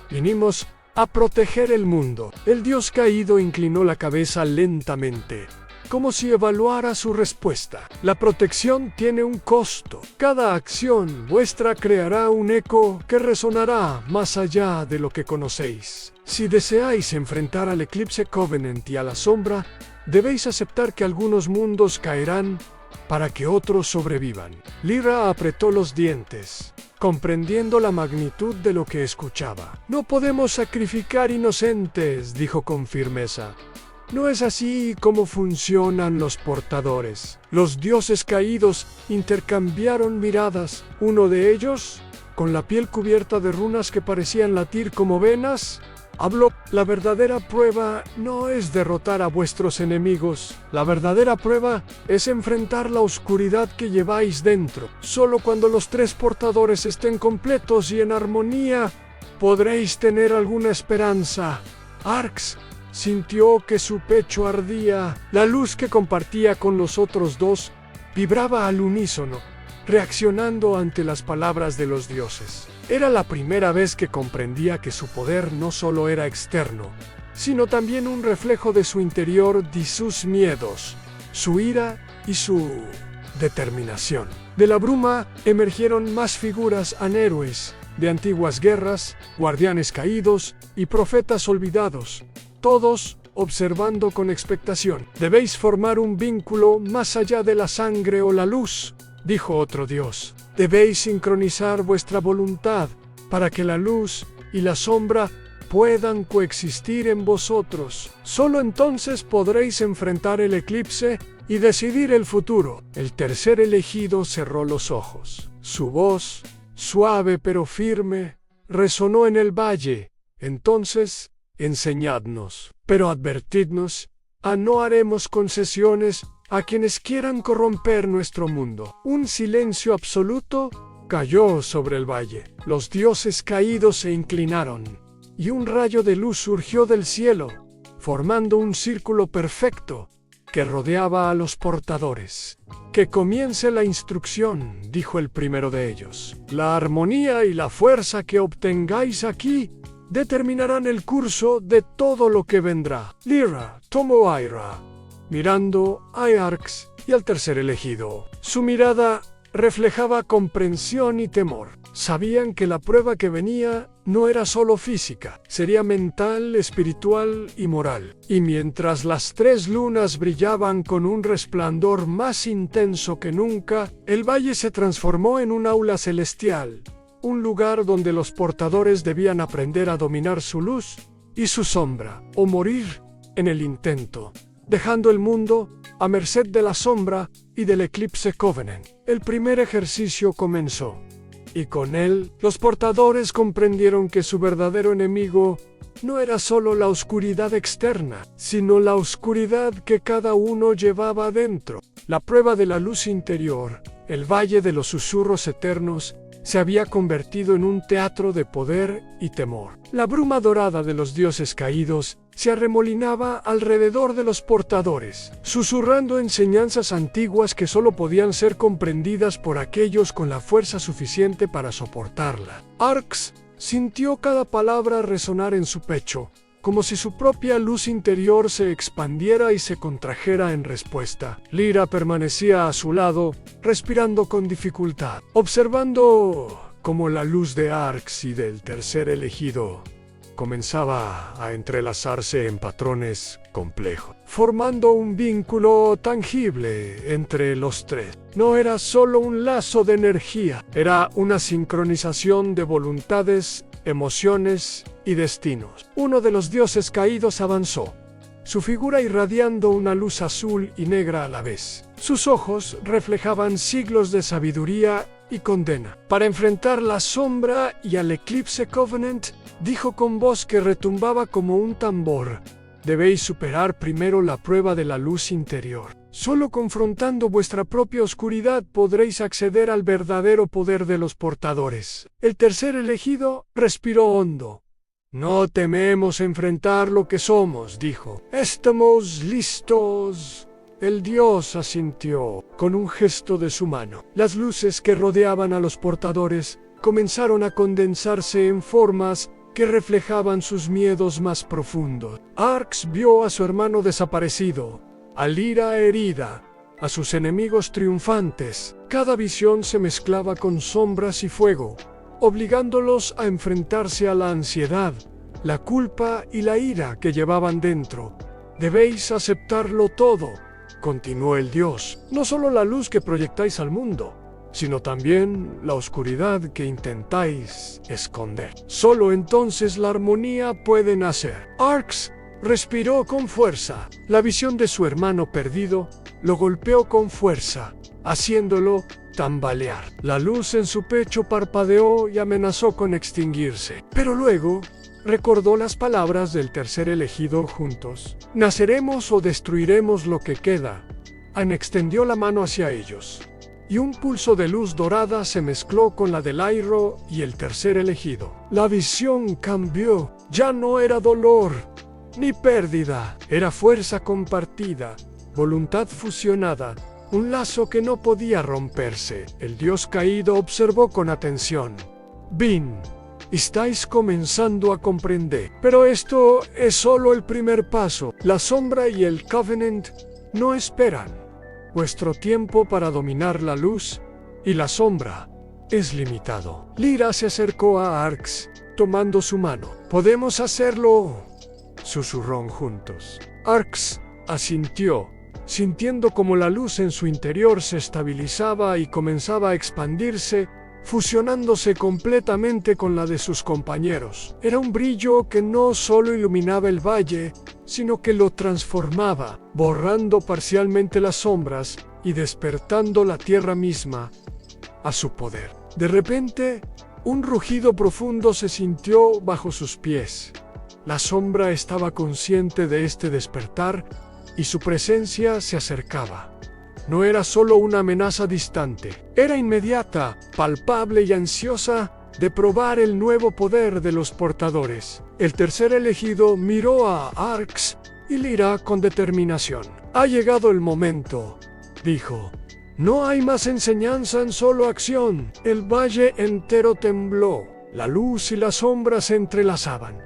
Vinimos a proteger el mundo. El dios caído inclinó la cabeza lentamente, como si evaluara su respuesta. La protección tiene un costo. Cada acción vuestra creará un eco que resonará más allá de lo que conocéis. Si deseáis enfrentar al Eclipse Covenant y a la sombra, debéis aceptar que algunos mundos caerán para que otros sobrevivan. Lyra apretó los dientes, comprendiendo la magnitud de lo que escuchaba. No podemos sacrificar inocentes, dijo con firmeza. No es así como funcionan los portadores. Los dioses caídos intercambiaron miradas. Uno de ellos, con la piel cubierta de runas que parecían latir como venas, habló: la verdadera prueba no es derrotar a vuestros enemigos. La verdadera prueba es enfrentar la oscuridad que lleváis dentro. Solo cuando los 3 portadores estén completos y en armonía, podréis tener alguna esperanza. Arx sintió que su pecho ardía. La luz que compartía con los otros 2 vibraba al unísono, reaccionando ante las palabras de los dioses. Era la primera vez que comprendía que su poder no solo era externo, sino también un reflejo de su interior y sus miedos, su ira y su determinación. De la bruma emergieron más figuras héroes de antiguas guerras, guardianes caídos y profetas olvidados, todos observando con expectación. Debéis formar un vínculo más allá de la sangre o la luz, dijo otro dios. Debéis sincronizar vuestra voluntad para que la luz y la sombra puedan coexistir en vosotros. Solo entonces podréis enfrentar el eclipse y decidir el futuro. El tercer elegido cerró los ojos. Su voz, suave pero firme, resonó en el valle. Entonces, enseñadnos, pero advertidnos, no haremos concesiones a quienes quieran corromper nuestro mundo. Un silencio absoluto cayó sobre el valle. Los dioses caídos se inclinaron, y un rayo de luz surgió del cielo, formando un círculo perfecto que rodeaba a los portadores. Que comience la instrucción, dijo el primero de ellos. La armonía y la fuerza que obtengáis aquí determinarán el curso de todo lo que vendrá. Lyra tomó aire, mirando a Arx y al tercer elegido. Su mirada reflejaba comprensión y temor. Sabían que la prueba que venía no era solo física, sería mental, espiritual y moral. Y mientras las 3 lunas brillaban con un resplandor más intenso que nunca, el valle se transformó en un aula celestial, un lugar donde los portadores debían aprender a dominar su luz y su sombra, o morir en el intento, dejando el mundo a merced de la sombra y del eclipse Covenant. El primer ejercicio comenzó, y con él los portadores comprendieron que su verdadero enemigo no era solo la oscuridad externa, sino la oscuridad que cada uno llevaba dentro. La prueba de la luz interior, el Valle de los Susurros Eternos, se había convertido en un teatro de poder y temor. La bruma dorada de los dioses caídos se arremolinaba alrededor de los portadores, susurrando enseñanzas antiguas que solo podían ser comprendidas por aquellos con la fuerza suficiente para soportarla. Arx sintió cada palabra resonar en su pecho, como si su propia luz interior se expandiera y se contrajera en respuesta. Lyra permanecía a su lado, respirando con dificultad, observando cómo la luz de Arx y del tercer elegido comenzaba a entrelazarse en patrones complejos, formando un vínculo tangible entre los 3. No era solo un lazo de energía, era una sincronización de voluntades, emociones y destinos. Uno de los dioses caídos avanzó, su figura irradiando una luz azul y negra a la vez. Sus ojos reflejaban siglos de sabiduría y condena. Para enfrentar la sombra y al eclipse Covenant, dijo con voz que retumbaba como un tambor: debéis superar primero la prueba de la luz interior. Solo confrontando vuestra propia oscuridad podréis acceder al verdadero poder de los portadores. El tercer elegido respiró hondo. No tememos enfrentar lo que somos, dijo. Estamos listos. El dios asintió con un gesto de su mano. Las luces que rodeaban a los portadores comenzaron a condensarse en formas que reflejaban sus miedos más profundos. Arx vio a su hermano desaparecido, a Lyra herida, a sus enemigos triunfantes. Cada visión se mezclaba con sombras y fuego, obligándolos a enfrentarse a la ansiedad, la culpa y la ira que llevaban dentro. Debéis aceptarlo todo, continuó el dios, no solo la luz que proyectáis al mundo, sino también la oscuridad que intentáis esconder. Solo entonces la armonía puede nacer. Arx respiró con fuerza. La visión de su hermano perdido lo golpeó con fuerza, haciéndolo tambalear. La luz en su pecho parpadeó y amenazó con extinguirse. Pero luego recordó las palabras del tercer elegido juntos. Naceremos o destruiremos lo que queda. Anne extendió la mano hacia ellos, y un pulso de luz dorada se mezcló con la del Airo y el tercer elegido. La visión cambió. Ya no era dolor ni pérdida. Era fuerza compartida, voluntad fusionada, un lazo que no podía romperse. El dios caído observó con atención. Bin, estáis comenzando a comprender. Pero esto es solo el primer paso. La sombra y el Covenant no esperan. Vuestro tiempo para dominar la luz y la sombra es limitado. Lyra se acercó a Arx, tomando su mano. ¿Podemos hacerlo?, susurró juntos. Arx asintió, sintiendo como la luz en su interior se estabilizaba y comenzaba a expandirse, fusionándose completamente con la de sus compañeros. Era un brillo que no solo iluminaba el valle, sino que lo transformaba, borrando parcialmente las sombras y despertando la tierra misma a su poder. De repente, un rugido profundo se sintió bajo sus pies. La sombra estaba consciente de este despertar y su presencia se acercaba. No era solo una amenaza distante, era inmediata, palpable y ansiosa de probar el nuevo poder de los portadores. El tercer elegido miró a Arx y Lyra con determinación. Ha llegado el momento, dijo. No hay más enseñanza en solo acción. El valle entero tembló. La luz y la sombra se entrelazaban.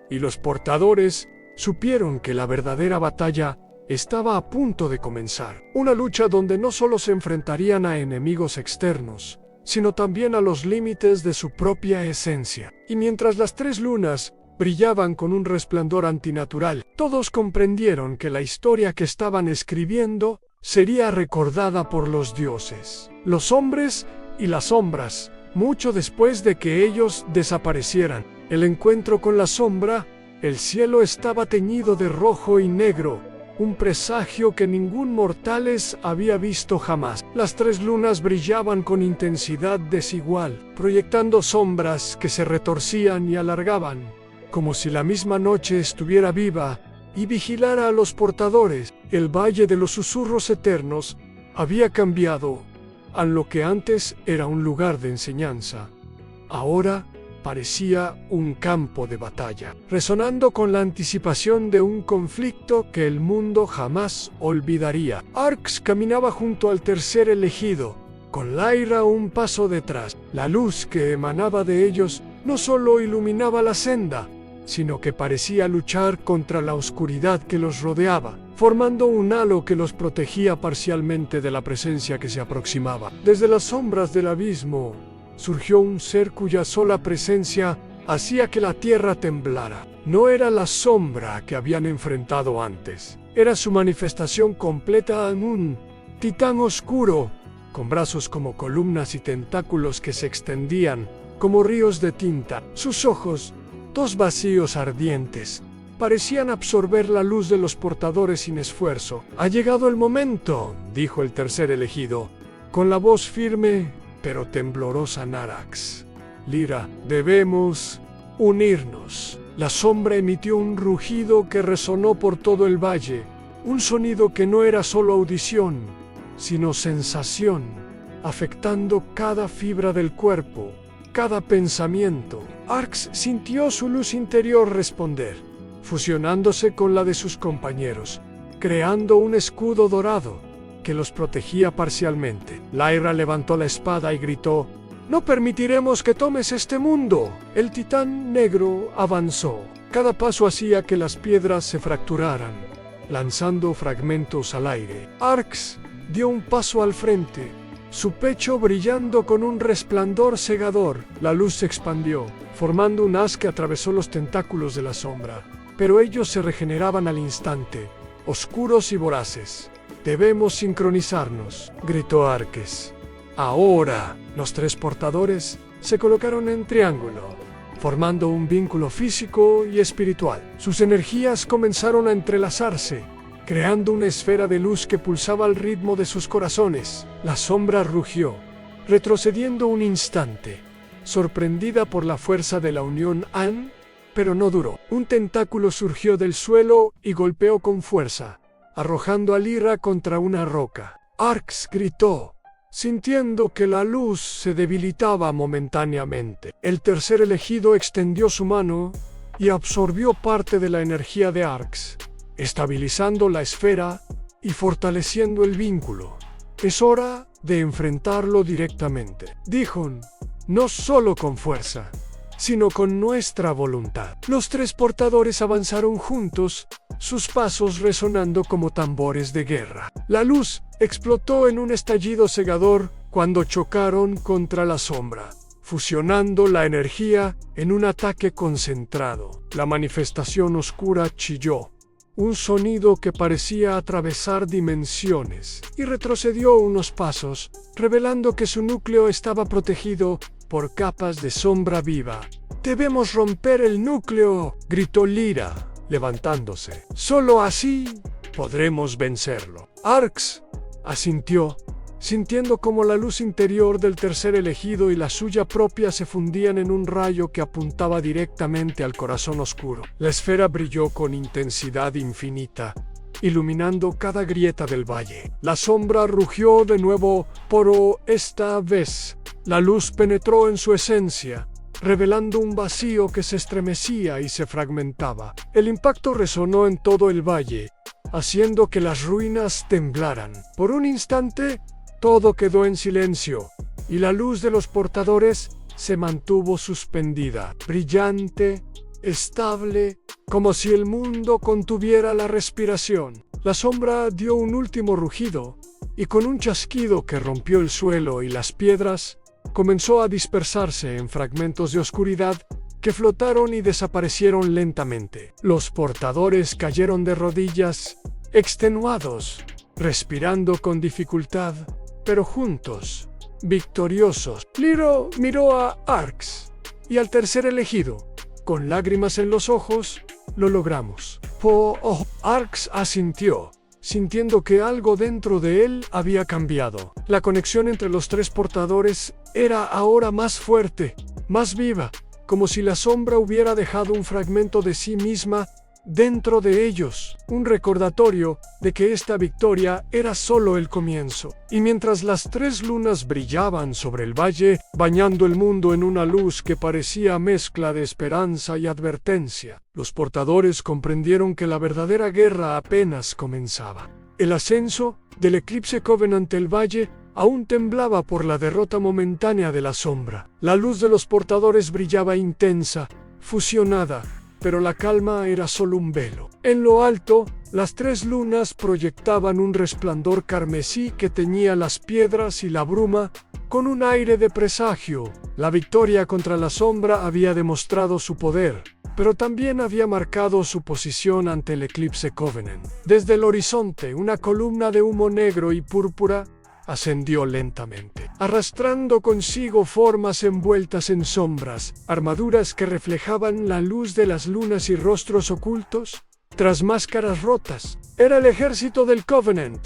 Y los portadores supieron que la verdadera batalla estaba a punto de comenzar. Una lucha donde no solo se enfrentarían a enemigos externos, sino también a los límites de su propia esencia. Y mientras las 3 lunas brillaban con un resplandor antinatural, todos comprendieron que la historia que estaban escribiendo sería recordada por los dioses, los hombres y las sombras, mucho después de que ellos desaparecieran. El encuentro con la sombra, el cielo estaba teñido de rojo y negro, un presagio que ningún mortales había visto jamás. Las 3 lunas brillaban con intensidad desigual, proyectando sombras que se retorcían y alargaban, como si la misma noche estuviera viva y vigilara a los portadores. El Valle de los Susurros Eternos había cambiado a lo que antes era un lugar de enseñanza. Ahora parecía un campo de batalla, resonando con la anticipación de un conflicto que el mundo jamás olvidaría. Arx caminaba junto al tercer elegido, con Lyra un paso detrás. La luz que emanaba de ellos no solo iluminaba la senda, sino que parecía luchar contra la oscuridad que los rodeaba, formando un halo que los protegía parcialmente de la presencia que se aproximaba. Desde las sombras del abismo surgió un ser cuya sola presencia hacía que la tierra temblara. No era la sombra que habían enfrentado antes, era su manifestación completa en un titán oscuro, con brazos como columnas y tentáculos que se extendían como ríos de tinta. Sus ojos, 2 vacíos ardientes, parecían absorber la luz de los portadores sin esfuerzo. «Ha llegado el momento», dijo el tercer elegido, con la voz firme pero temblorosa. Narax, Lyra, debemos unirnos. La sombra emitió un rugido que resonó por todo el valle, un sonido que no era solo audición, sino sensación, afectando cada fibra del cuerpo, cada pensamiento. Arx sintió su luz interior responder, fusionándose con la de sus compañeros, creando un escudo dorado que los protegía parcialmente. Lyra levantó la espada y gritó: «No permitiremos que tomes este mundo». El titán negro avanzó. Cada paso hacía que las piedras se fracturaran, lanzando fragmentos al aire. Arx dio un paso al frente, su pecho brillando con un resplandor cegador. La luz se expandió, formando un haz que atravesó los tentáculos de la sombra, pero ellos se regeneraban al instante, oscuros y voraces. «Debemos sincronizarnos», gritó Arques. Ahora, los 3 portadores se colocaron en triángulo, formando un vínculo físico y espiritual. Sus energías comenzaron a entrelazarse, creando una esfera de luz que pulsaba al ritmo de sus corazones. La sombra rugió, retrocediendo un instante, sorprendida por la fuerza de la unión pero no duró. Un tentáculo surgió del suelo y golpeó con fuerza, arrojando a Lyra contra una roca. Arx gritó, sintiendo que la luz se debilitaba momentáneamente. El tercer elegido extendió su mano y absorbió parte de la energía de Arx, estabilizando la esfera y fortaleciendo el vínculo. «Es hora de enfrentarlo directamente», dijo, «no solo con fuerza, sino con nuestra voluntad». Los 3 portadores avanzaron juntos, sus pasos resonando como tambores de guerra. La luz explotó en un estallido cegador cuando chocaron contra la sombra, fusionando la energía en un ataque concentrado. La manifestación oscura chilló, un sonido que parecía atravesar dimensiones, y retrocedió unos pasos, revelando que su núcleo estaba protegido por capas de sombra viva. «Debemos romper el núcleo», gritó Lyra, levantándose. «Solo así podremos vencerlo». Arx asintió, sintiendo como la luz interior del tercer elegido y la suya propia se fundían en un rayo que apuntaba directamente al corazón oscuro. La esfera brilló con intensidad infinita, iluminando cada grieta del valle. La sombra rugió de nuevo, pero esta vez la luz penetró en su esencia, revelando un vacío que se estremecía y se fragmentaba. El impacto resonó en todo el valle, haciendo que las ruinas temblaran. Por un instante, todo quedó en silencio, y la luz de los portadores se mantuvo suspendida, brillante, estable, como si el mundo contuviera la respiración. La sombra dio un último rugido, y con un chasquido que rompió el suelo y las piedras, comenzó a dispersarse en fragmentos de oscuridad que flotaron y desaparecieron lentamente. Los portadores cayeron de rodillas, extenuados, respirando con dificultad, pero juntos, victoriosos. Lyra miró a Arx y al tercer elegido. Con lágrimas en los ojos, lo logramos. Arx asintió, sintiendo que algo dentro de él había cambiado. La conexión entre los tres portadores era ahora más fuerte, más viva, como si la sombra hubiera dejado un fragmento de sí misma dentro de ellos, un recordatorio de que esta victoria era solo el comienzo. Y mientras las tres lunas brillaban sobre el valle, bañando el mundo en una luz que parecía mezcla de esperanza y advertencia, los portadores comprendieron que la verdadera guerra apenas comenzaba. El ascenso del eclipse Covenant del valle aún temblaba por la derrota momentánea de la sombra. La luz de los portadores brillaba intensa, fusionada, pero la calma era solo un velo. En lo alto, las tres lunas proyectaban un resplandor carmesí que teñía las piedras y la bruma con un aire de presagio. La victoria contra la sombra había demostrado su poder, pero también había marcado su posición ante el eclipse Covenant. Desde el horizonte, una columna de humo negro y púrpura ascendió lentamente, arrastrando consigo formas envueltas en sombras, armaduras que reflejaban la luz de las lunas y rostros ocultos tras máscaras rotas. Era el ejército del Covenant,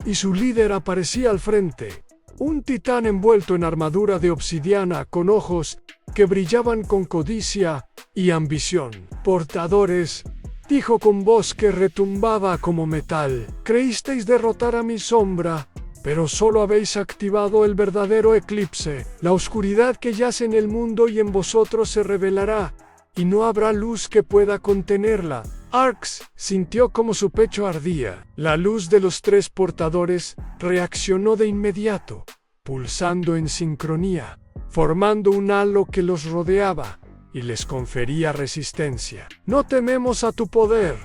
y su líder aparecía al frente, un titán envuelto en armadura de obsidiana con ojos que brillaban con codicia y ambición. Portadores, dijo con voz que retumbaba como metal, creísteis derrotar a mi sombra, pero solo habéis activado el verdadero eclipse. La oscuridad que yace en el mundo y en vosotros se revelará, y no habrá luz que pueda contenerla. Arx sintió como su pecho ardía. La luz de los tres portadores reaccionó de inmediato, pulsando en sincronía, formando un halo que los rodeaba y les confería resistencia. No tememos a tu poder,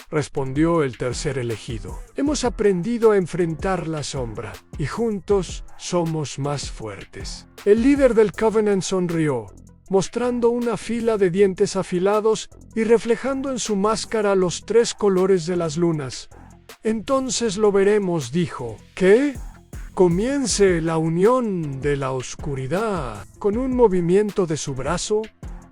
respondió el tercer elegido. Hemos aprendido a enfrentar la sombra, y juntos somos más fuertes. El líder del Covenant sonrió, mostrando una fila de dientes afilados y reflejando en su máscara los tres colores de las lunas. Entonces lo veremos, dijo. ¿Qué? Comience la unión de la oscuridad. Con un movimiento de su brazo,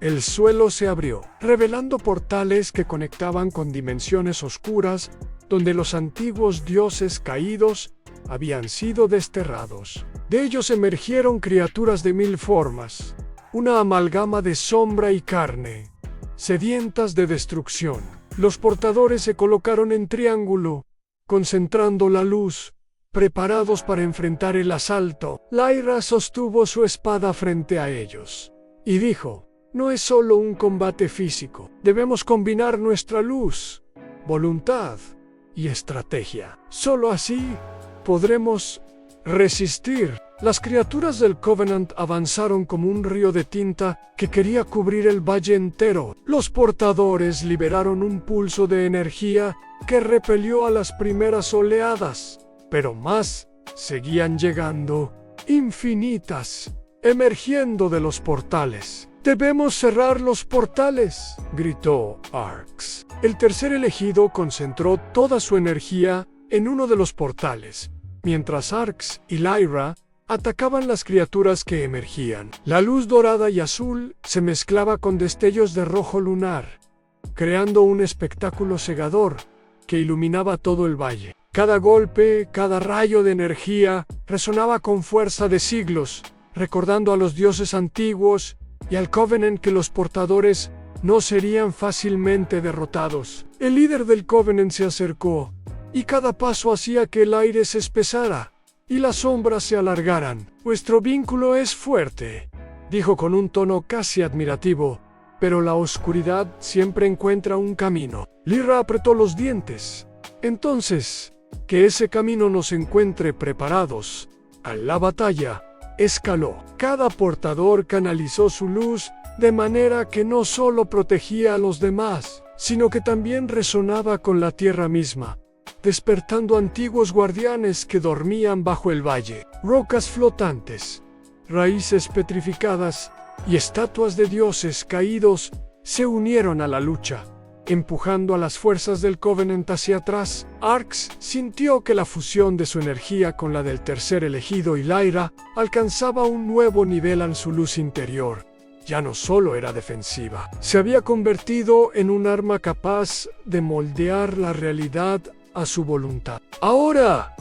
el suelo se abrió, revelando portales que conectaban con dimensiones oscuras donde los antiguos dioses caídos habían sido desterrados. De ellos emergieron criaturas de 1000 formas, una amalgama de sombra y carne, sedientas de destrucción. Los portadores se colocaron en triángulo, concentrando la luz, preparados para enfrentar el asalto. Lyra sostuvo su espada frente a ellos y dijo: no es solo un combate físico. Debemos combinar nuestra luz, voluntad y estrategia. Solo así podremos resistir. Las criaturas del Covenant avanzaron como un río de tinta que quería cubrir el valle entero. Los portadores liberaron un pulso de energía que repelió a las primeras oleadas, pero más seguían llegando, infinitas, emergiendo de los portales. «Debemos cerrar los portales», gritó Arx. El tercer elegido concentró toda su energía en uno de los portales, mientras Arx y Lyra atacaban las criaturas que emergían. La luz dorada y azul se mezclaba con destellos de rojo lunar, creando un espectáculo cegador que iluminaba todo el valle. Cada golpe, cada rayo de energía resonaba con fuerza de siglos, recordando a los dioses antiguos y al Covenant que los portadores no serían fácilmente derrotados. El líder del Covenant se acercó, y cada paso hacía que el aire se espesara y las sombras se alargaran. «Vuestro vínculo es fuerte», dijo con un tono casi admirativo, «pero la oscuridad siempre encuentra un camino». Lyra apretó los dientes. «Entonces, que ese camino nos encuentre preparados a la batalla». Escaló. Cada portador canalizó su luz de manera que no solo protegía a los demás, sino que también resonaba con la tierra misma, despertando antiguos guardianes que dormían bajo el valle. Rocas flotantes, raíces petrificadas y estatuas de dioses caídos se unieron a la lucha, empujando a las fuerzas del Covenant hacia atrás. Arx sintió que la fusión de su energía con la del tercer elegido y Lyra alcanzaba un nuevo nivel en su luz interior. Ya no solo era defensiva, se había convertido en un arma capaz de moldear la realidad a su voluntad. ¡Ahora!,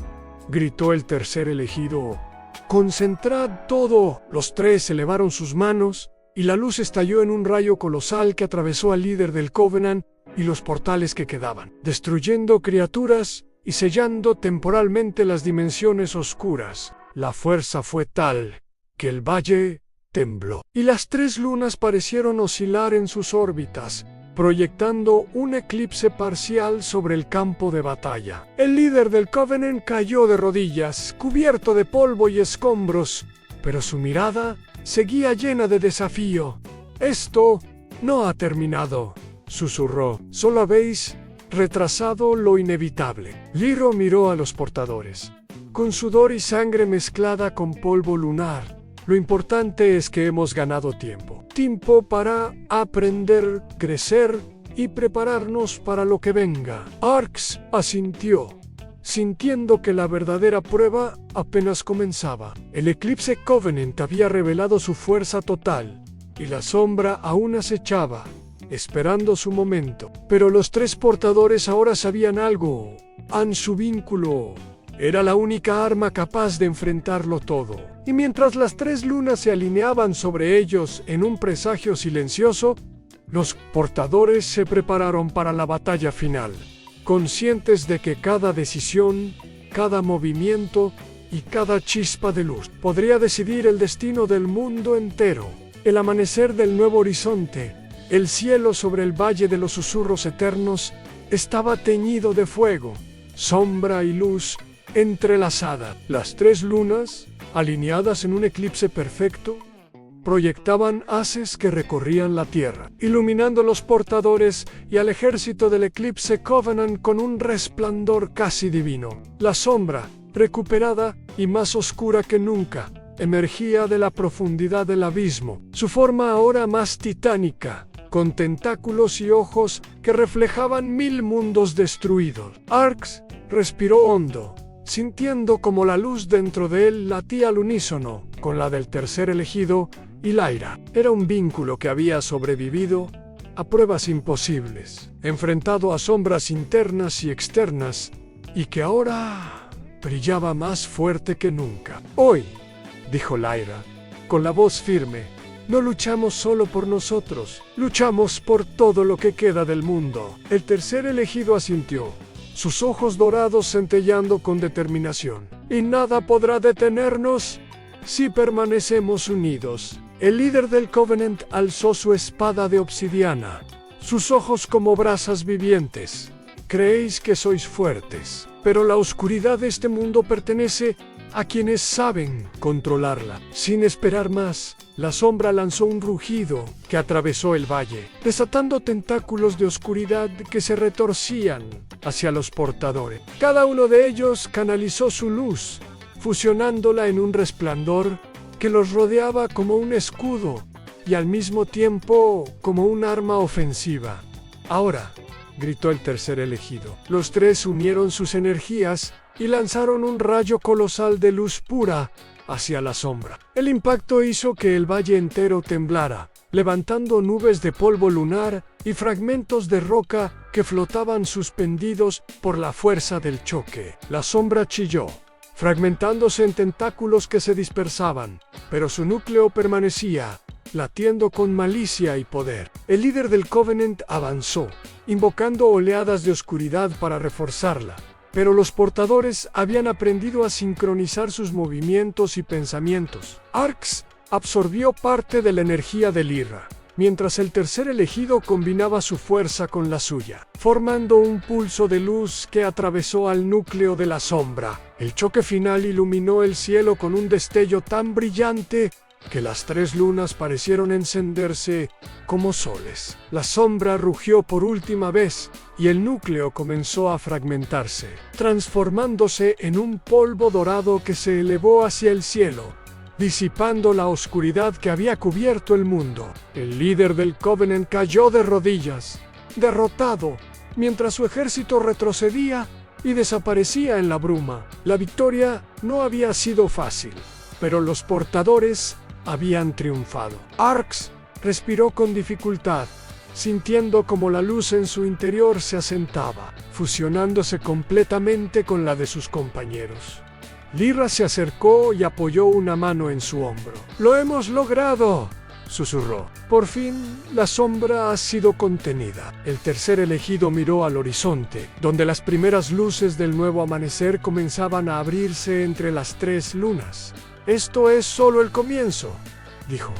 gritó el tercer elegido. ¡Concentrad todo! Los tres elevaron sus manos y la luz estalló en un rayo colosal que atravesó al líder del Covenant y los portales que quedaban, destruyendo criaturas y sellando temporalmente las dimensiones oscuras. La fuerza fue tal que el valle tembló, y las tres lunas parecieron oscilar en sus órbitas, proyectando un eclipse parcial sobre el campo de batalla. El líder del Covenant cayó de rodillas, cubierto de polvo y escombros, pero su mirada seguía llena de desafío. «Esto no ha terminado», susurró. «Solo habéis retrasado lo inevitable». Lyra miró a los portadores, con sudor y sangre mezclada con polvo lunar. «Lo importante es que hemos ganado tiempo. Tiempo para aprender, crecer y prepararnos para lo que venga». Arx asintió, sintiendo que la verdadera prueba apenas comenzaba. El eclipse Covenant había revelado su fuerza total, y la sombra aún acechaba, esperando su momento. Pero los tres portadores ahora sabían algo. Su vínculo era la única arma capaz de enfrentarlo todo. Y mientras las tres lunas se alineaban sobre ellos en un presagio silencioso, los portadores se prepararon para la batalla final, conscientes de que cada decisión, cada movimiento y cada chispa de luz podría decidir el destino del mundo entero. El amanecer del nuevo horizonte, el cielo sobre el valle de los susurros eternos, estaba teñido de fuego, sombra y luz entrelazada. Las tres lunas, alineadas en un eclipse perfecto, proyectaban haces que recorrían la tierra, iluminando los portadores y al ejército del eclipse Covenant con un resplandor casi divino. La sombra, recuperada y más oscura que nunca, emergía de la profundidad del abismo, su forma ahora más titánica, con tentáculos y ojos que reflejaban 1000 mundos destruidos. Arx respiró hondo, sintiendo como la luz dentro de él latía al unísono con la del tercer elegido y Lyra. Era un vínculo que había sobrevivido a pruebas imposibles, enfrentado a sombras internas y externas, y que ahora brillaba más fuerte que nunca. «Hoy», dijo Lyra, con la voz firme, «no luchamos solo por nosotros, luchamos por todo lo que queda del mundo». El tercer elegido asintió, sus ojos dorados centellando con determinación. «Y nada podrá detenernos si permanecemos unidos». El líder del Covenant alzó su espada de obsidiana, sus ojos como brasas vivientes. «Creéis que sois fuertes, pero la oscuridad de este mundo pertenece a quienes saben controlarla». Sin esperar más, la sombra lanzó un rugido que atravesó el valle, desatando tentáculos de oscuridad que se retorcían hacia los portadores. Cada uno de ellos canalizó su luz, fusionándola en un resplandor que los rodeaba como un escudo y al mismo tiempo como un arma ofensiva. «Ahora», gritó el tercer elegido. Los tres unieron sus energías y lanzaron un rayo colosal de luz pura hacia la sombra. El impacto hizo que el valle entero temblara, levantando nubes de polvo lunar y fragmentos de roca que flotaban suspendidos por la fuerza del choque. La sombra chilló, fragmentándose en tentáculos que se dispersaban, pero su núcleo permanecía, latiendo con malicia y poder. El líder del Covenant avanzó, invocando oleadas de oscuridad para reforzarla, pero los portadores habían aprendido a sincronizar sus movimientos y pensamientos. Arx absorbió parte de la energía de Lyra, mientras el tercer elegido combinaba su fuerza con la suya, formando un pulso de luz que atravesó al núcleo de la sombra. El choque final iluminó el cielo con un destello tan brillante que las 3 lunas parecieron encenderse como soles. La sombra rugió por última vez y el núcleo comenzó a fragmentarse, transformándose en un polvo dorado que se elevó hacia el cielo, disipando la oscuridad que había cubierto el mundo. El líder del Covenant cayó de rodillas, derrotado, mientras su ejército retrocedía y desaparecía en la bruma. La victoria no había sido fácil, pero los portadores habían triunfado. Arx respiró con dificultad, sintiendo como la luz en su interior se asentaba, fusionándose completamente con la de sus compañeros. Lyra se acercó y apoyó una mano en su hombro. «¡Lo hemos logrado!», susurró. «Por fin, la sombra ha sido contenida». El tercer elegido miró al horizonte, donde las primeras luces del nuevo amanecer comenzaban a abrirse entre las 3 lunas. «Esto es solo el comienzo», dijo.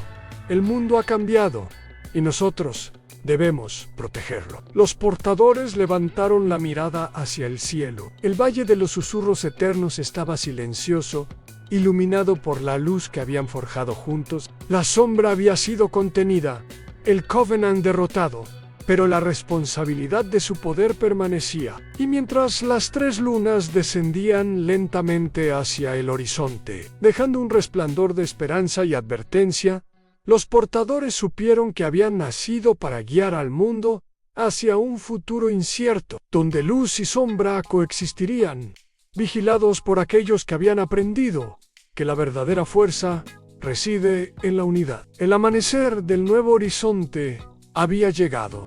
«El mundo ha cambiado, y nosotros debemos protegerlo». Los portadores levantaron la mirada hacia el cielo. El Valle de los Susurros Eternos estaba silencioso, iluminado por la luz que habían forjado juntos. La sombra había sido contenida, el Covenant derrotado, pero la responsabilidad de su poder permanecía. Y mientras las 3 lunas descendían lentamente hacia el horizonte, dejando un resplandor de esperanza y advertencia, los portadores supieron que habían nacido para guiar al mundo hacia un futuro incierto, donde luz y sombra coexistirían, vigilados por aquellos que habían aprendido que la verdadera fuerza reside en la unidad. El amanecer del nuevo horizonte había llegado.